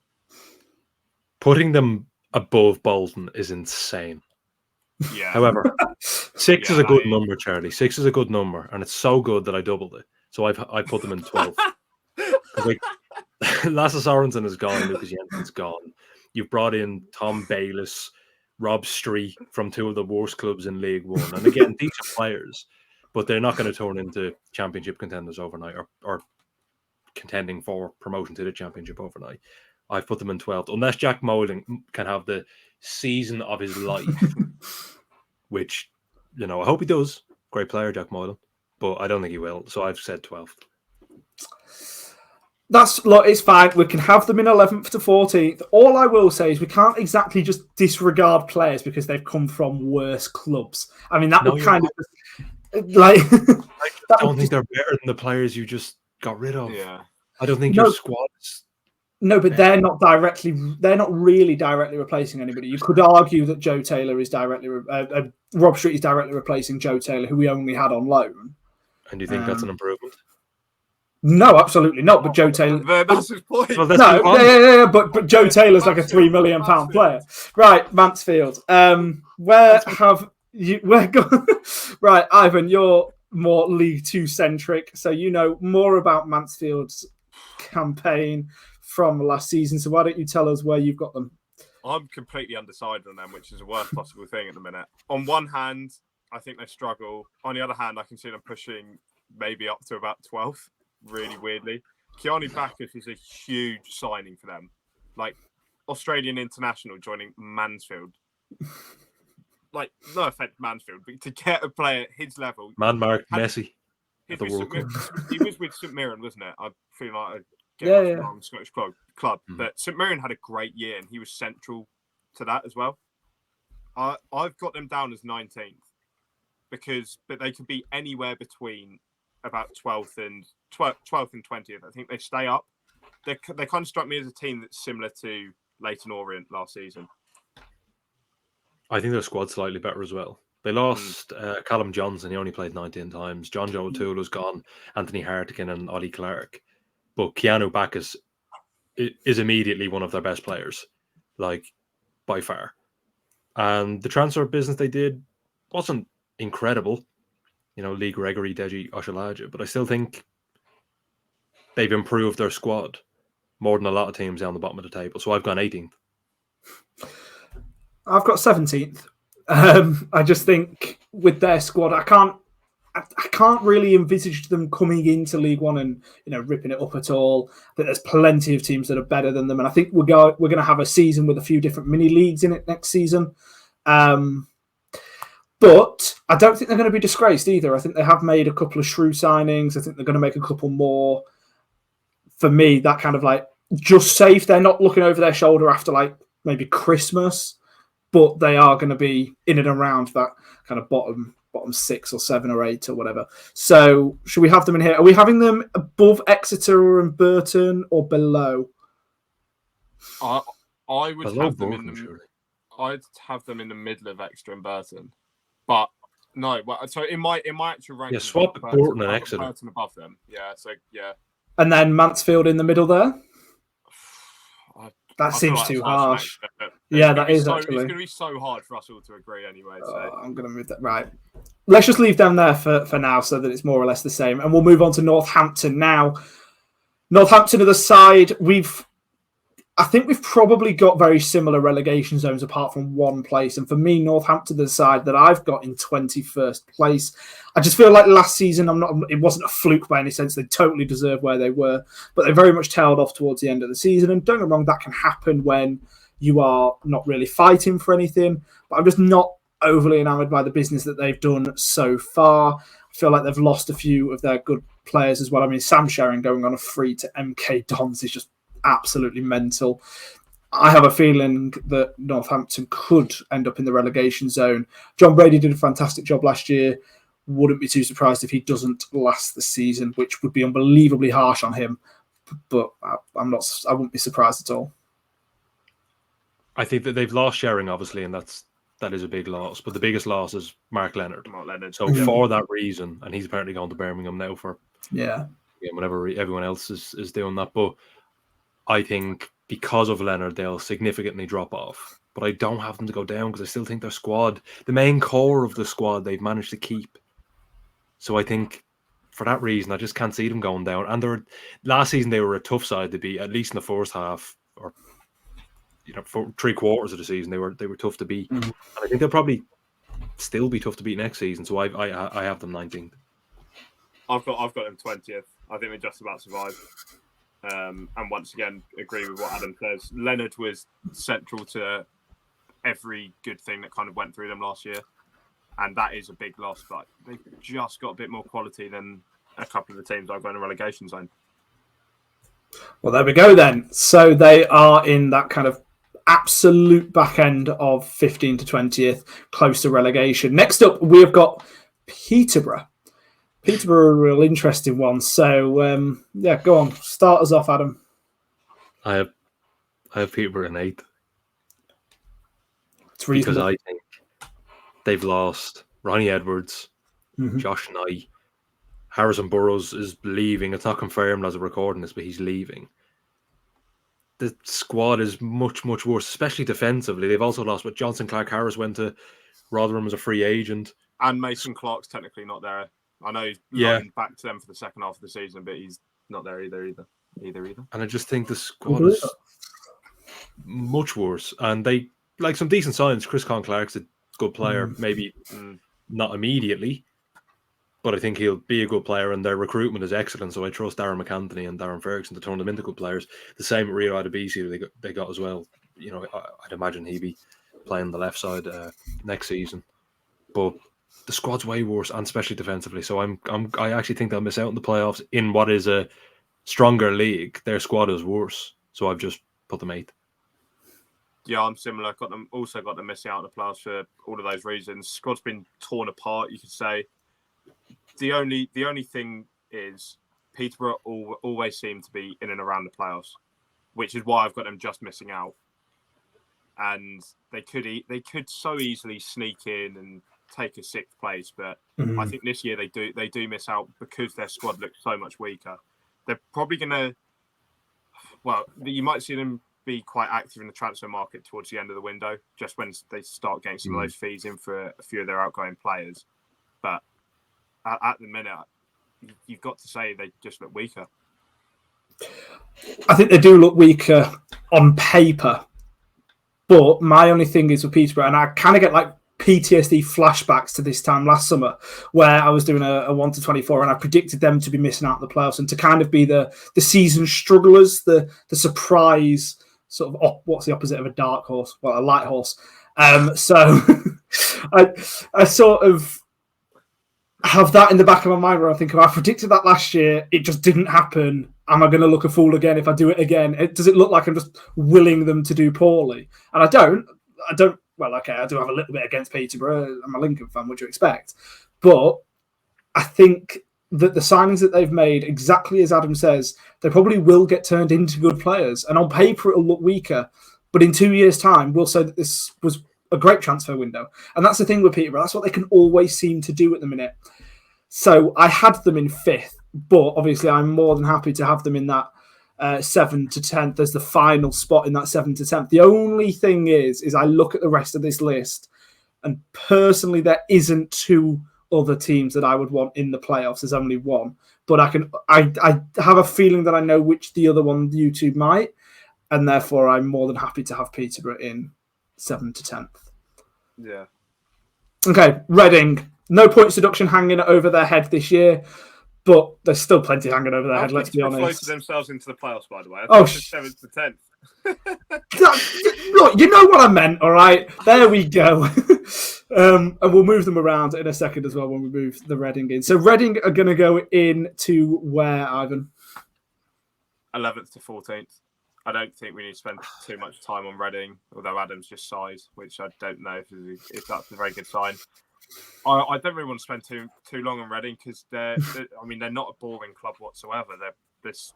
Putting them above Bolton is insane. Yeah. However, 6 is a good number, Charlie. 6 is a good number, and it's so good that I doubled it. So I put them in 12th. Lasse Sorensen is gone. Lucas Jensen's gone. You've brought in Tom Bayliss, Rob Street from 2 of the worst clubs in League One. And again, decent players, but they're not going to turn into championship contenders overnight or contending for promotion to the championship overnight. I've put them in 12th. Unless Jack Moylan can have the season of his life, which, I hope he does. Great player, Jack Moylan. But I don't think he will. So I've said 12th. It's fine. We can have them in 11th to 14th. All I will say is we can't exactly just disregard players because they've come from worse clubs. I mean, that would kind of like. I don't think they're better than the players you just got rid of. Yeah. I don't think your squad's. No, but they're not really directly replacing anybody. You could argue that Joe Taylor is Rob Street is directly replacing Joe Taylor, who we only had on loan. And do you think that's an improvement? No, absolutely not. But Joe Taylor. That's his point. Well, but Joe Taylor's like a £3 million player. Right, Mansfield. Where have you? Right, Ivan, you're more League Two centric, so you know more about Mansfield's campaign from last season. So why don't you tell us where you've got them? I'm completely undecided on them, which is the worst possible thing at the minute. On one hand, I think they struggle. On the other hand, I can see them pushing maybe up to about 12th. Really weirdly, Keanu Bacchus is a huge signing for them. Like Australian international joining Mansfield. Like, no offense, Mansfield, but to get a player at his level, Mark Messi. He was with St Mirren, wasn't it? I feel like I get the wrong Scottish club. Mm-hmm. But St Mirren had a great year, and he was central to that as well. I've got them down as 19th but they could be anywhere between about 12th and 20th. I think they stay up. they kind of struck me as a team that's similar to Leyton Orient last season. I think their squad's slightly better as well. They lost Callum Johnson. He only played 19 times. John Joe O'Toole was gone. Anthony Hartigan and Ollie Clark. But Keanu Bacchus is immediately one of their best players, like by far. And the transfer business they did wasn't incredible. You know, Lee Gregory, Deji Oshalaja. But I still think they've improved their squad more than a lot of teams down the bottom of the table. So I've gone 18th. I've got 17th. I just think with their squad, I can't really envisage them coming into League One and ripping it up at all. I think there's plenty of teams that are better than them, and I think we're going to have a season with a few different mini leagues in it next season. But I don't think they're going to be disgraced either. I think they have made a couple of shrew signings. I think they're going to make a couple more. For me, that kind of like just safe. They're not looking over their shoulder after like maybe Christmas, but they are going to be in and around that kind of bottom 6 or 7 or 8 or whatever. So should we have them in here? Are we having them above Exeter and Burton or below? I would below have them Burton, surely. I'd have them in the middle of Exeter and Burton, but no. So in my actual ranking, swap Burton and Exeter. Burton above them. Yeah. So yeah. And then Mansfield in the middle there. That seems like too harsh. Yeah, that is actually. actually. It's going to be so hard for us all to agree anyway. So. I'm going to move that. Right. Let's just leave them there for now so that it's more or less the same. And we'll move on to Northampton now. Northampton are the side I think we've probably got very similar relegation zones apart from one place. And for me, Northampton are the side that I've got in 21st place. I just feel like last season, it wasn't a fluke by any sense. They totally deserved where they were, but they very much tailed off towards the end of the season. And don't get me wrong, that can happen when you are not really fighting for anything. But I'm just not overly enamoured by the business that they've done so far. I feel like they've lost a few of their good players as well. I mean, Sam Sharon going on a free to MK Dons is just absolutely mental. I have a feeling that Northampton could end up in the relegation zone. John Brady did a fantastic job last year. Wouldn't be too surprised if he doesn't last the season, which would be unbelievably harsh on him. But I wouldn't be surprised at all. I think that they've lost Shering, obviously, and that is a big loss. But the biggest loss is Mark Leonard. So for that reason, and he's apparently gone to Birmingham now for whenever everyone else is doing that. But I think because of Leonard, they'll significantly drop off. But I don't have them to go down because I still think their squad, the main core of the squad, they've managed to keep. So I think for that reason, I just can't see them going down. And last season, they were a tough side to beat, at least in the first half, or for 3/4 of the season, they were tough to beat. Mm-hmm. And I think they'll probably still be tough to beat next season. So I have them 19th. I've got them 20th. I think they're just about survive. And once again, agree with what Adam says. Leonard was central to every good thing that kind of went through them last year. And that is a big loss, but they've just got a bit more quality than a couple of the teams I've got in a relegation zone. Well, there we go then. So they are in that kind of absolute back end of 15 to 20th, close to relegation. Next up, we have got Peterborough. Peterborough are a real interesting one. So, go on. Start us off, Adam. I have Peterborough in 8th. It's reasonable. Because I think they've lost Ronnie Edwards, Josh Knight, Harrison Burrows is leaving. It's not confirmed as a recording this, but he's leaving. The squad is much, much worse, especially defensively. They've also lost, but Johnson Clark-Harris went to Rotherham as a free agent. And Mason Clark's technically not there. I know he's loaned back to them for the second half of the season, but he's not there either. And I just think the squad is much worse. And they like some decent signs. Chris Con-Clark's a good player, maybe not immediately, but I think he'll be a good player, and their recruitment is excellent. So I trust Darren McAnthony and Darren Ferguson to turn them into good players. The same with Rio Adebisi they got as well. You know, I'd imagine he'd be playing the left side next season. But the squad's way worse, and especially defensively. So I actually think they'll miss out in the playoffs in what is a stronger league. Their squad is worse, so I've just put them 8th. Yeah, I'm similar. Got them missing out in the playoffs for all of those reasons. Squad's been torn apart, you could say. The only thing is Peterborough always seem to be in and around the playoffs, which is why I've got them just missing out. And they could so easily sneak in and take a 6th place, but I think this year they do miss out because their squad looks so much weaker. They're probably gonna, well, you might see them be quite active in the transfer market towards the end of the window, just when they start getting some of those fees in for a few of their outgoing players. But at the minute, you've got to say they just look weaker. I think they do look weaker on paper. But my only thing is with Peterborough, and I kind of get like PTSD flashbacks to this time last summer, where I was doing a 1 to 24, and I predicted them to be missing out the playoffs and to kind of be the season strugglers, the surprise sort of what's the opposite of a dark horse? Well, a light horse. So I sort of have that in the back of my mind where I think, if I predicted that last year, it just didn't happen. Am I going to look a fool again if I do it again? Does it look like I'm just willing them to do poorly? And I don't. Well, okay, I do have a little bit against Peterborough. I'm a Lincoln fan, what do you expect? But I think that the signings that they've made, exactly as Adam says, they probably will get turned into good players. And on paper, it'll look weaker. But in 2 years' time, we'll say that this was a great transfer window. And that's the thing with Peterborough. That's what they can always seem to do at the minute. So I had them in 5th, but obviously I'm more than happy to have them in that 7th to 10th as the final spot in that 7th to 10th. The only thing is I look at the rest of this list, and personally there isn't 2 other teams that I would want in the playoffs. There's only one. But I have a feeling that I know which the other one you two might, and therefore I'm more than happy to have Peterborough in 7th to 10th. Yeah. Okay, Reading. No points deduction hanging over their head this year, but there's still plenty hanging over their head, let's be honest. Floated themselves into the playoffs, by the way. 7th to 10th. Look, you know what I meant, all right? There we go. And we'll move them around in a second as well when we move the Reading in. So Reading are going to go into where, Ivan? 11th to 14th. I don't think we need to spend too much time on Reading, although Adam's just sighs, which I don't know if that's a very good sign. I don't really want to spend too long on Reading because they're not a boring club whatsoever. There's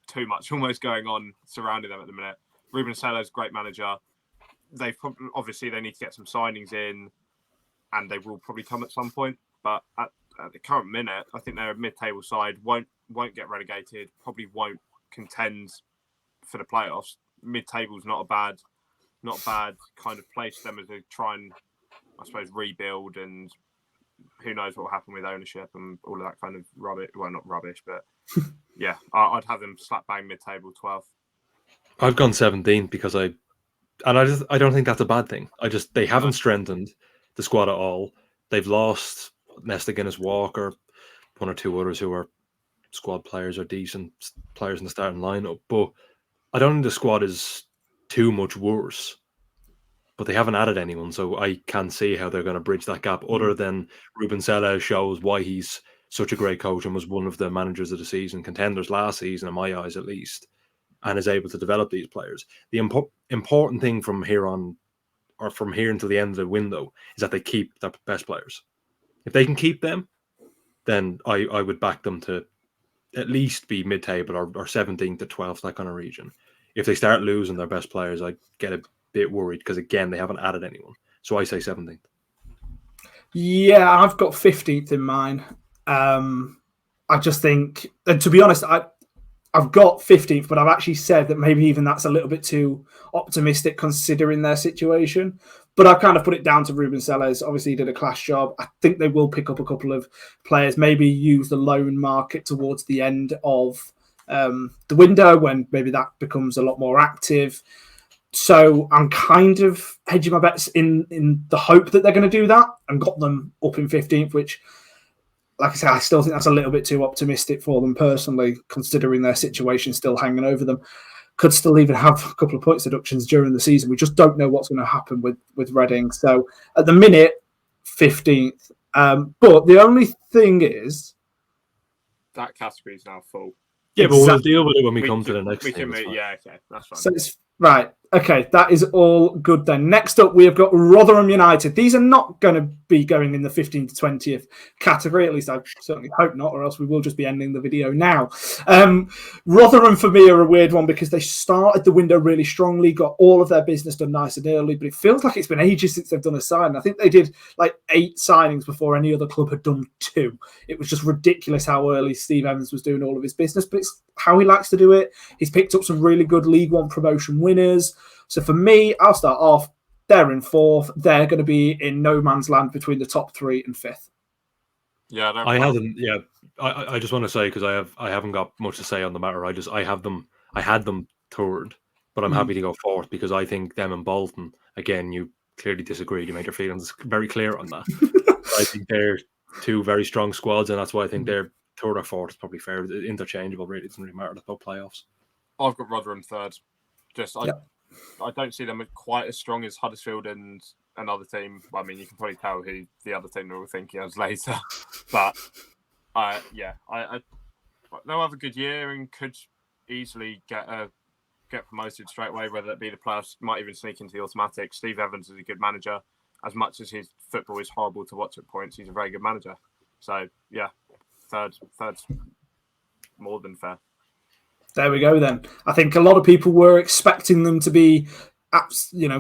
too much almost going on surrounding them at the minute. Ruben Seller's a great manager. They need to get some signings in, and they will probably come at some point. But at the current minute, I think they're a mid-table side. Won't get relegated. Probably won't contend for the playoffs. Mid-table's not a bad kind of place for them as they try and, I suppose, rebuild, and who knows what will happen with ownership and all of that kind of rubbish. Well, not rubbish, but yeah, I'd have them slap bang mid-table 12th. I've gone 17th because I don't think that's a bad thing. They haven't strengthened the squad at all. They've lost Nesta Guinness Walker, one or two others who are squad players or decent players in the starting lineup, but I don't think the squad is too much worse. But they haven't added anyone, so I can't see how they're going to bridge that gap other than Ruben Sella shows why he's such a great coach and was one of the managers of the season contenders last season, in my eyes at least, and is able to develop these players. The important thing from here on, or from here until the end of the window, is that they keep their best players. If they can keep them, then I would back them to at least be mid-table or 17th to 12th, that kind of region. If they start losing their best players, I get a bit worried because, again, they haven't added anyone. So I say 17th. Yeah, I've got 15th in mine. I just think, and to be honest, I've got 15th, but I've actually said that maybe even that's a little bit too optimistic considering their situation. But I've kind of put it down to Ruben Sellers. Obviously, he did a class job. I think they will pick up a couple of players, maybe use the loan market towards the end of the window when maybe that becomes a lot more active. So I'm kind of hedging my bets in the hope that they're going to do that, and got them up in 15th, which, like I said, I still think that's a little bit too optimistic for them personally, considering their situation still hanging over them. Could still even have a couple of points deductions during the season. We just don't know what's going to happen with Reading. So at the minute, 15th. But the only thing is, that category is now full. Yeah, but we'll deal with it when we come to the next thing. Yeah, okay, that's fine. So it's right. Okay, that is all good then. Next up, we have got Rotherham United. These are not going to be going in the 15th to 20th category. At least I certainly hope not, or else we will just be ending the video now. Rotherham, for me, are a weird one because they started the window really strongly, got all of their business done nice and early, but it feels like it's been ages since they've done a signing. I think they did like 8 signings before any other club had done 2. It was just ridiculous how early Steve Evans was doing all of his business, but it's how he likes to do it. He's picked up some really good League One promotion winners. So for me, I'll start off. They're in 4th. They're going to be in no man's land between the top 3 and 5th. Yeah, I hadn't. Yeah, I just want to say because I haven't got much to say on the matter. I had them 3rd, but I'm happy to go 4th because I think them and Bolton. Again, you clearly disagreed. You made your feelings very clear on that. I think they're 2 very strong squads, and that's why I think they're 3rd or 4th is probably fair. Interchangeable, really. It doesn't really matter about playoffs. I've got Rotherham 3rd. I don't see them quite as strong as Huddersfield and another team. I mean, you can probably tell who the other team we're thinking of later. But they'll have a good year and could easily get promoted straight away, whether it be the playoffs, might even sneak into the automatic. Steve Evans is a good manager. As much as his football is horrible to watch at points, he's a very good manager. So, yeah, third's more than fair. There we go then. I think a lot of people were expecting them to be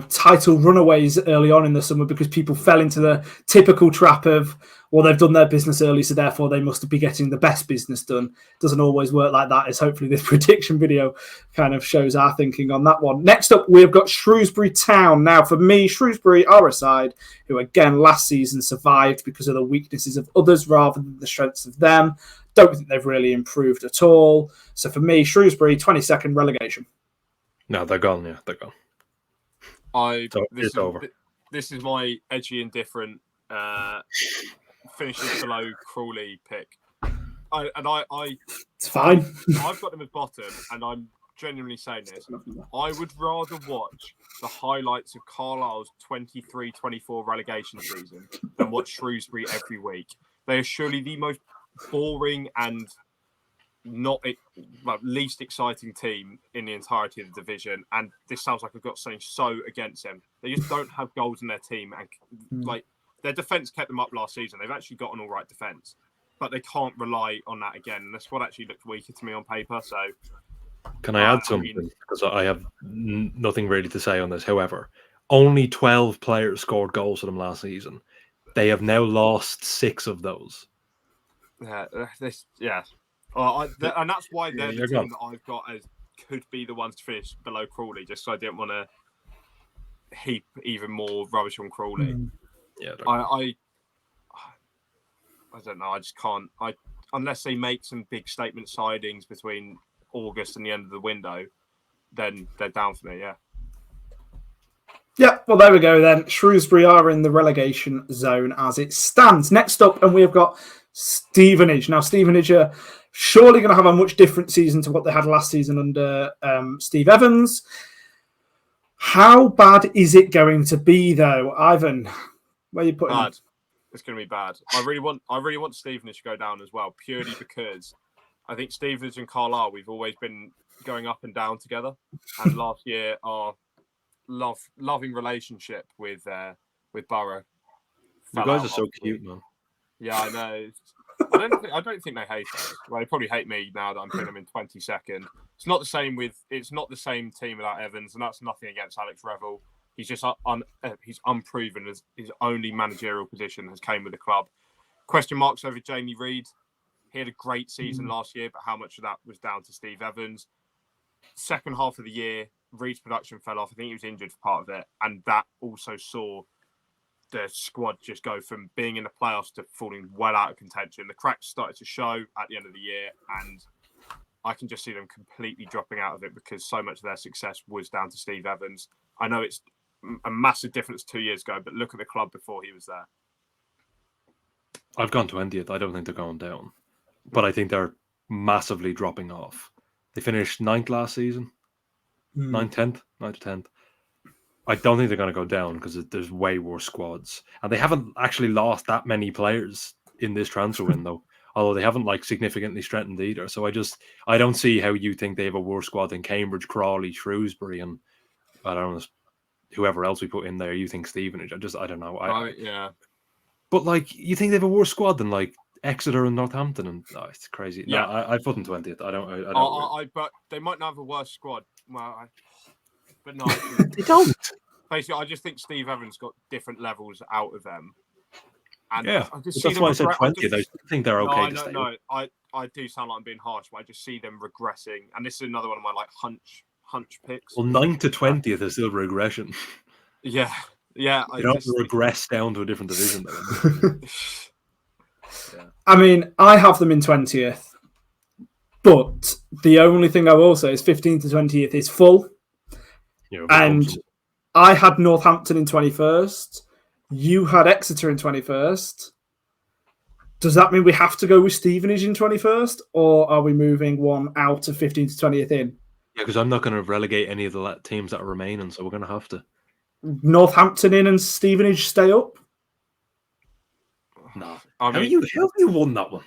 title runaways early on in the summer because people fell into the typical trap of, well, they've done their business early, so therefore they must be getting the best business done. Doesn't always work like that, as hopefully this prediction video kind of shows our thinking on that one. Next up, we've got Shrewsbury Town. Now, for me, Shrewsbury are a side who, again, last season survived because of the weaknesses of others rather than the strengths of them. Don't think they've really improved at all. So for me, Shrewsbury, 22nd relegation. No, they're gone. Yeah, they're gone. It's over. This is my edgy and different finishing below Crawley pick. It's fine. I've got them at bottom, and I'm genuinely saying this. I would rather watch the highlights of Carlisle's 23-24 relegation season than watch Shrewsbury every week. They are surely the most boring and least exciting team in the entirety of the division, and this sounds like I've got something so against them. They just don't have goals in their team, and their defence kept them up last season. They've actually got an all right defence, but they can't rely on that again. And the squad actually looked weaker to me on paper. So, can I add something? Because I have nothing really to say on this. However, only 12 players scored goals for them last season. They have now lost 6 of those. And that's why they're the team that I've got as could be the ones to finish below Crawley, just so I didn't want to heap even more rubbish on Crawley. Yeah, I don't know. I just can't. Unless they make some big statement sidings between August and the end of the window, then they're down for me. Yeah. Yeah, well, there we go then. Shrewsbury are in the relegation zone as it stands. Next up, and we have got Stevenage. Now, Stevenage are surely going to have a much different season to what they had last season under Steve Evans. How bad is it going to be, though, Ivan? Where are you putting bad? It's going to be bad. I really want Stevenage to go down as well, purely because I think Stevenage and Carlisle, we've always been going up and down together, and last year our loving relationship with Borough. You guys are so cute, man. Yeah, I know. I don't think they hate us. Well, they probably hate me now that I'm putting them in 22nd. It's not the same team without Evans, and that's nothing against Alex Revel. He's just he's unproven as his only managerial position has came with the club. Question marks over Jamie Reid. He had a great season last year, but how much of that was down to Steve Evans? Second half of the year, Reid's production fell off. I think he was injured for part of it, and that also saw the squad just go from being in the playoffs to falling well out of contention. The cracks started to show at the end of the year, and I can just see them completely dropping out of it because so much of their success was down to Steve Evans. I know it's a massive difference 2 years ago, but look at the club before he was there. I've gone 20th. I don't think they're going down, but I think they're massively dropping off. They finished 9th last season, 9th, 10th, 9th to 10th. I don't think they're going to go down because there's way worse squads. And they haven't actually lost that many players in this transfer window, although they haven't significantly strengthened either. So I don't see how you think they have a worse squad than Cambridge, Crawley, Shrewsbury, and I don't know, whoever else we put in there, you think Stevenage. I don't know. Yeah. But like, you think they have a worse squad than like Exeter and Northampton, and it's crazy. Yeah. No, I put them 20th. I don't. But they might not have a worse squad. Well, but no, They don't. Basically, I just think Steve Evans got different levels out of them. And Yeah, I just that's why I said 20th. I think they're okay to stay. No, I do sound like I'm being harsh, but I just see them regressing. And this is another one of my like hunch picks. Well, 9th to 20th is still regression. Yeah. Yeah. You don't regress down to a different division. Yeah. I mean, I have them in 20th, but the only thing I will say is 15th to 20th is full. And I had Northampton in 21st. You had Exeter in 21st. Does that mean we have to go with Stevenage in 21st, or are we moving one out of 15th to 20th in? Yeah, because I'm not going to relegate any of the teams that are remaining, so we're going to have to. Northampton in and Stevenage stay up? No. How have you won that one?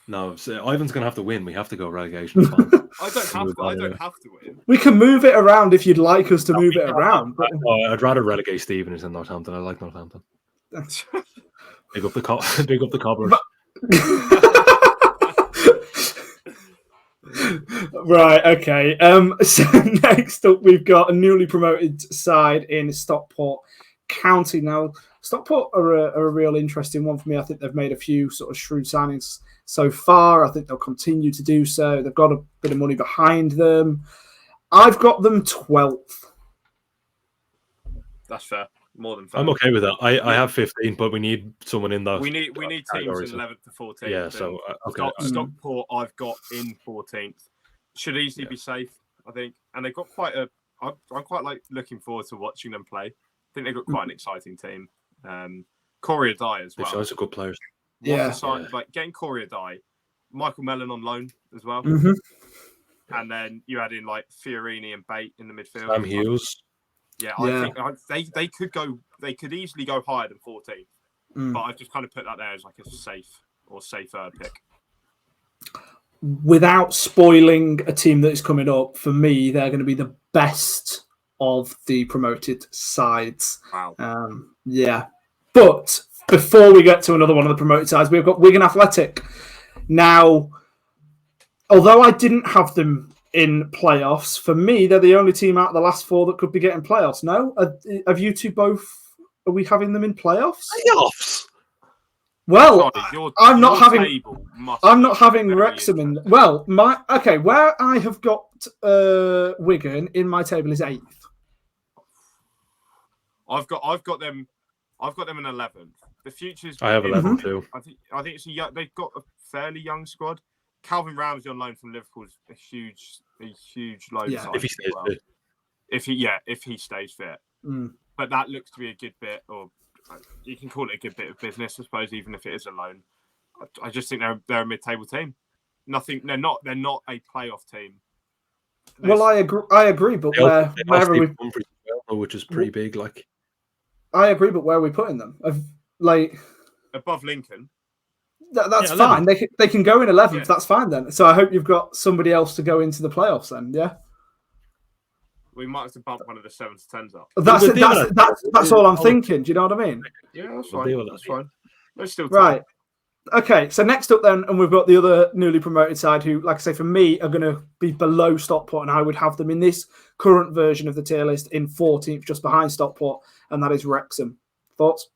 No, so Ivan's going to have to win. We have to go relegation. I don't have to win. We can move it around if you'd like us to move it around. But... I'd rather relegate Stevenage than Northampton. I like Northampton. Big up the cobblers. Right, okay. So next up, we've got a newly promoted side in Stockport County. Now, Stockport are a real interesting one for me. I think they've made a few sort of shrewd signings so far. I think they'll continue to do so. They've got a bit of money behind them. I've got them 12th. That's fair. More than fair. I'm okay with that. I have 15, but we need someone in that. We need teams in 11th to 14th. Yeah, so okay. Stockport I've got in 14th. Should easily be safe, I think. And they've got I'm quite like looking forward to watching them play. I think they've got quite an exciting team. Corey Adai as well. Those are good players. Like getting Corey Adai, Michael Mellon on loan as well. Mm-hmm. And then you add in like Fiorini and Bate in the midfield. Sam Hughes. Yeah, I think they could easily go higher than 14th. But I've just kind of put that there as like a safer pick. Without spoiling a team that is coming up, for me, they're going to be the best of the promoted sides. Wow. Yeah. But before we get to another one of the promoted sides, we've got Wigan Athletic. Now, although I didn't have them in playoffs, for me, they're the only team out of the last four that could be getting playoffs. No? Have you two both... Are we having them in playoffs? Playoffs? Well, I'm not having very Wrexham in. Well, where I have got Wigan in my table is 8th. I've got them in 11th. The future's. I have 11 too. I think it's they've got a fairly young squad. Calvin Ramsey on loan from Liverpool is a huge loan. Yeah. If he stays fit. If he stays fit. But that looks to be a good bit, or you can call it a good bit of business, I suppose, even if it is a loan. I just think they're a mid-table team. They're not a playoff team. Well, I agree, but where are we? Which is pretty big, like. I agree, but where are we putting them? Above Lincoln. That's fine. They can go in 11th. Yeah. That's fine then. So I hope you've got somebody else to go into the playoffs then. Yeah. We might have to bump one of the 7 to 10s up. That's all I'm thinking. Do you know what I mean? Yeah, that's fine. That's fine. There's still time. Right. Okay, so next up then, and we've got the other newly promoted side who, like I say, for me, are going to be below Stockport, and I would have them in this current version of the tier list in 14th, just behind Stockport, and that is Wrexham. Thoughts?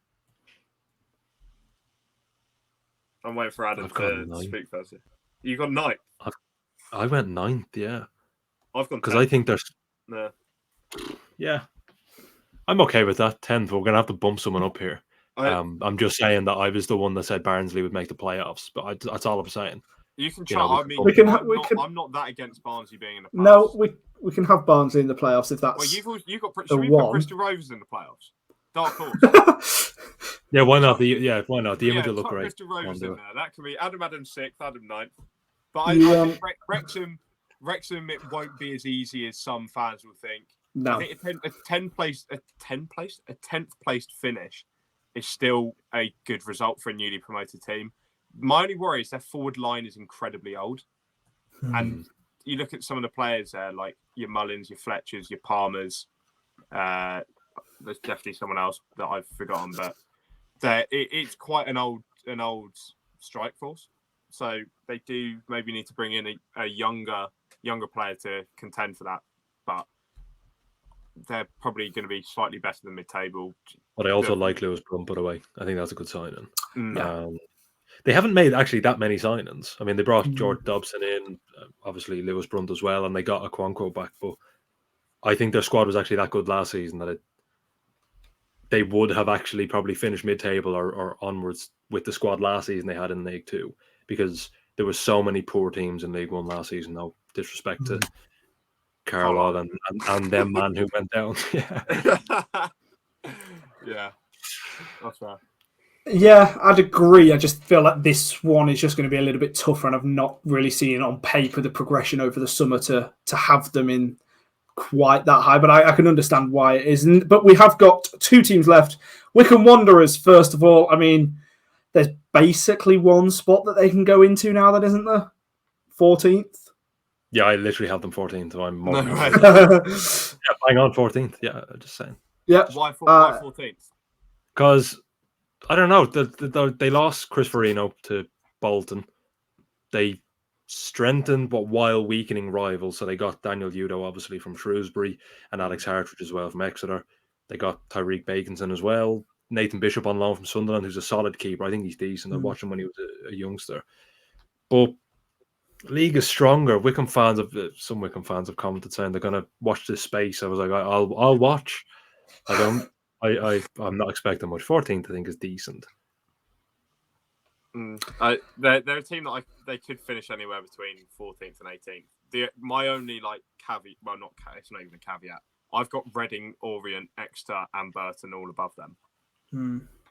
I'm waiting for Adam to speak first. You got 9th? I went 9th, yeah. I've gone 10th. Because I think there's... No. Yeah. I'm okay with that. 10th, we're going to have to bump someone up here. I'm just saying that I was the one that said Barnsley would make the playoffs, but that's all I'm saying. You can try. I'm not that against Barnsley being in the playoffs. No, we can have Barnsley in the playoffs if that's. Well, you've got put Bristol Rovers in the playoffs. Dark horse. Yeah, why not? Why not? The image will look great. Bristol Rovers in there. That can be Adam 6th, Adam 9th. But I think Wrexham, it won't be as easy as some fans will think. No. I think a 10th placed finish is still a good result for a newly promoted team. My only worry is their forward line is incredibly old. And you look at some of the players there, like your Mullins, your Fletchers, your Palmers. There's definitely someone else that I've forgotten, but it's quite an old strike force. So they do maybe need to bring in a younger player to contend for that. But they're probably going to be slightly better than mid-table. But I also like Lewis Brunt, by the way. I think that's a good signing. Yeah. They haven't made actually that many signings. I mean, they brought George Dobson in, obviously Lewis Brunt as well, and they got a Okonkwo back. But I think their squad was actually that good last season that they would have actually probably finished mid-table or onwards with the squad last season they had in League Two, because there were so many poor teams in League One last season. No disrespect to Carlisle and them man who went down. Yeah, that's right. Yeah, I'd agree. I just feel like this one is just going to be a little bit tougher, and I've not really seen on paper the progression over the summer to have them in quite that high. But I can understand why it isn't. But we have got two teams left. Wycombe Wanderers, first of all. I mean, there's basically one spot that they can go into now, that isn't there? 14th. Yeah, I literally have them 14th, so I'm more. No, right. Yeah, bang on 14th. Yeah, just saying. Yeah. Why 14th? Because I don't know. They lost Chris Farino to Bolton. They strengthened but while weakening rivals. So they got Daniel Udo, obviously, from Shrewsbury, and Alex Hartridge as well from Exeter. They got Tyreek Baconson as well. Nathan Bishop on loan from Sunderland, who's a solid keeper. I think he's decent. I watched him when he was a youngster. But league is stronger. Some Wycombe fans have commented saying they're going to watch this space. I was like, I'll watch. I'm not expecting much. 14th, I think, is decent. They're a team that they could finish anywhere between 14th and 18th. My only caveat, well, it's not even a caveat. I've got Reading, Orient, Exeter, and Burton all above them.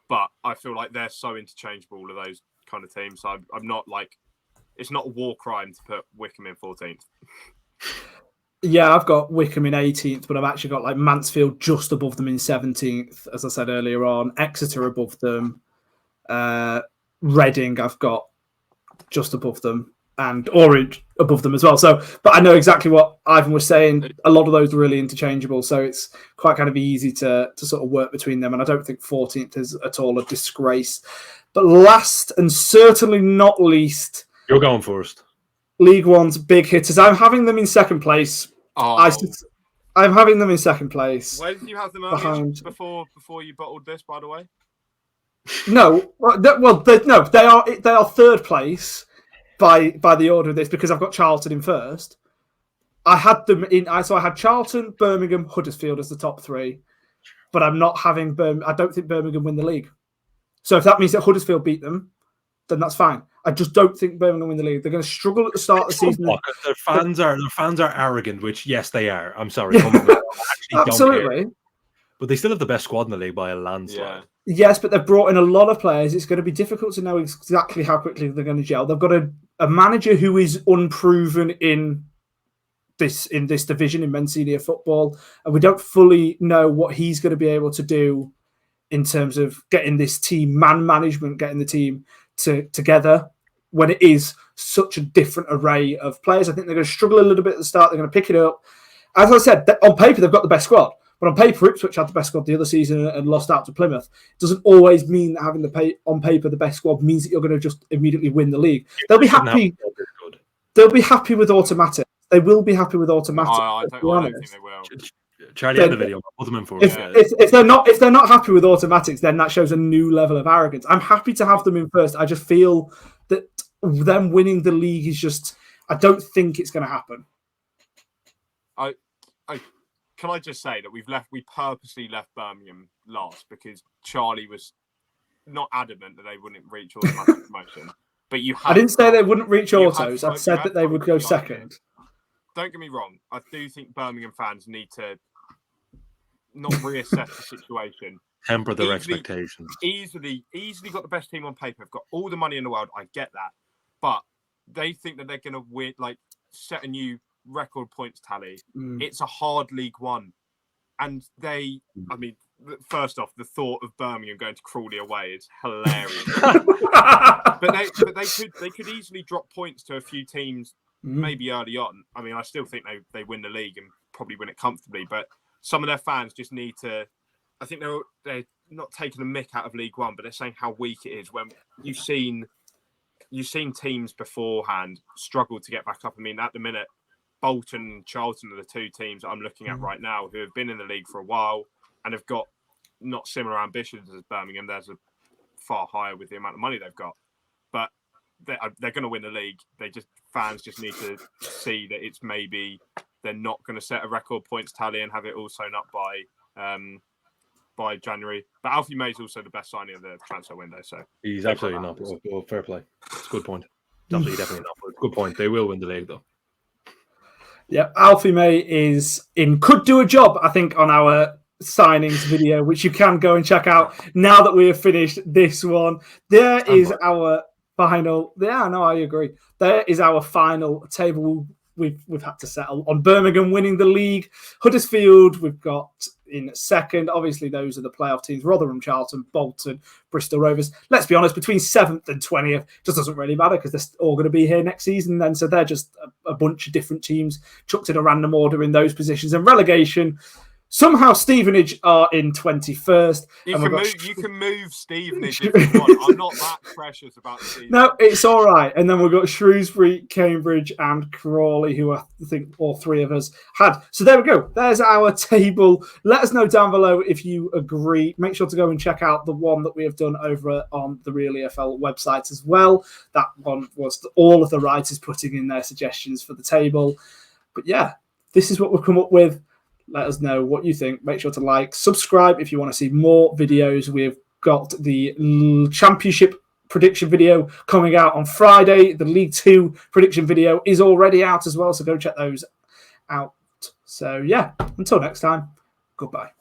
But I feel like they're so interchangeable, all of those kind of teams. So I'm not it's not a war crime to put Wycombe in 14th. Yeah, I've got Wycombe in 18th, but I've actually got Mansfield just above them in 17th, as I said earlier on. Exeter above them. Reading, I've got just above them, and Orange above them as well. So, but I know exactly what Ivan was saying. A lot of those are really interchangeable, so it's quite kind of easy to sort of work between them. And I don't think 14th is at all a disgrace. But last and certainly not least, you're going first. League One's big hitters. I'm having them in second place. Oh. I'm having them in second place. Where did you have them earlier before you bottled this, by the way? No, they are third place by the order of this, because I've got Charlton in first. I had them in. I had Charlton, Birmingham, Huddersfield as the top three, but I'm not having Birmingham. I don't think Birmingham win the league. So if that means that Huddersfield beat them, then that's fine. I just don't think Birmingham win the league. They're going to struggle at the start of the season. Their fans are arrogant, which yes, they are. I'm sorry, absolutely. But they still have the best squad in the league by a landslide. Yeah. Yes, but they've brought in a lot of players. It's going to be difficult to know exactly how quickly they're going to gel. They've got a manager who is unproven in this division in men's senior football, and we don't fully know what he's going to be able to do in terms of getting this team, man management, getting the team together when it is such a different array of players. I think they're going to struggle a little bit at the start. They're going to pick it up. As I said, on paper, they've got the best squad. But on paper, Ipswich had the best squad the other season and lost out to Plymouth. It doesn't always mean that having on paper the best squad means that you're going to just immediately win the league. They'll be happy. They'll be happy with automatic. They will be happy with automatic. I don't think they will. Charlie had the video. I'll put them in for if they're not happy with automatics, then that shows a new level of arrogance. I'm happy to have them in first. I just feel that them winning the league is just. I don't think it's going to happen. Can I just say that we purposely left Birmingham last because Charlie was not adamant that they wouldn't reach automatic promotion. But I didn't say they wouldn't reach autos. I said that they would go second. Don't get me wrong. I do think Birmingham fans need to not reassess the situation. Temper their expectations. Easily got the best team on paper. Have got all the money in the world. I get that. But they think that they're going to set a new record points tally. It's a hard League One, and first off, the thought of Birmingham going to Crawley away is hilarious. but they could easily drop points to a few teams maybe early on. I mean, I still think they win the league and probably win it comfortably, but some of their fans just need to. I think they're not taking a mick out of League One, but they're saying how weak it is when you've seen teams beforehand struggle to get back up. I mean, at the minute, Bolton and Charlton are the two teams that I'm looking at right now who have been in the league for a while and have got not similar ambitions as Birmingham. There's a far higher with the amount of money they've got, but they're going to win the league. Fans just need to see that it's maybe they're not going to set a record points tally and have it all sewn up by January. But Alfie May is also the best signing of the transfer window. So he's absolutely not. Well, fair play. It's a good point. Definitely not. But good point. They will win the league though. Yeah, Alfie May could do a job, I think, on our signings video, which you can go and check out now that we have finished this one. There is our final. Yeah, no, I agree. There is our final table. We've had to settle on Birmingham winning the league. Huddersfield, we've got in second. Obviously, those are the playoff teams. Rotherham, Charlton, Bolton, Bristol Rovers. Let's be honest, between 7th and 20th, just doesn't really matter because they're all going to be here next season then. So they're just a bunch of different teams chucked in a random order in those positions. And relegation, somehow Stevenage are in 21st. You can move Stevenage if you want. I'm not that precious about Stevenage. No, it's all right. And then we've got Shrewsbury, Cambridge, and Crawley, who I think all three of us had. So there we go. There's our table. Let us know down below if you agree. Make sure to go and check out the one that we have done over on the Real EFL website as well. That one was all of the writers putting in their suggestions for the table. But yeah, this is what we've come up with. Let us know what you think. Make sure to like, subscribe if you want to see more videos. We've got the Championship prediction video coming out on Friday. The League 2 prediction video is already out as well, so go check those out. So yeah, until next time, goodbye.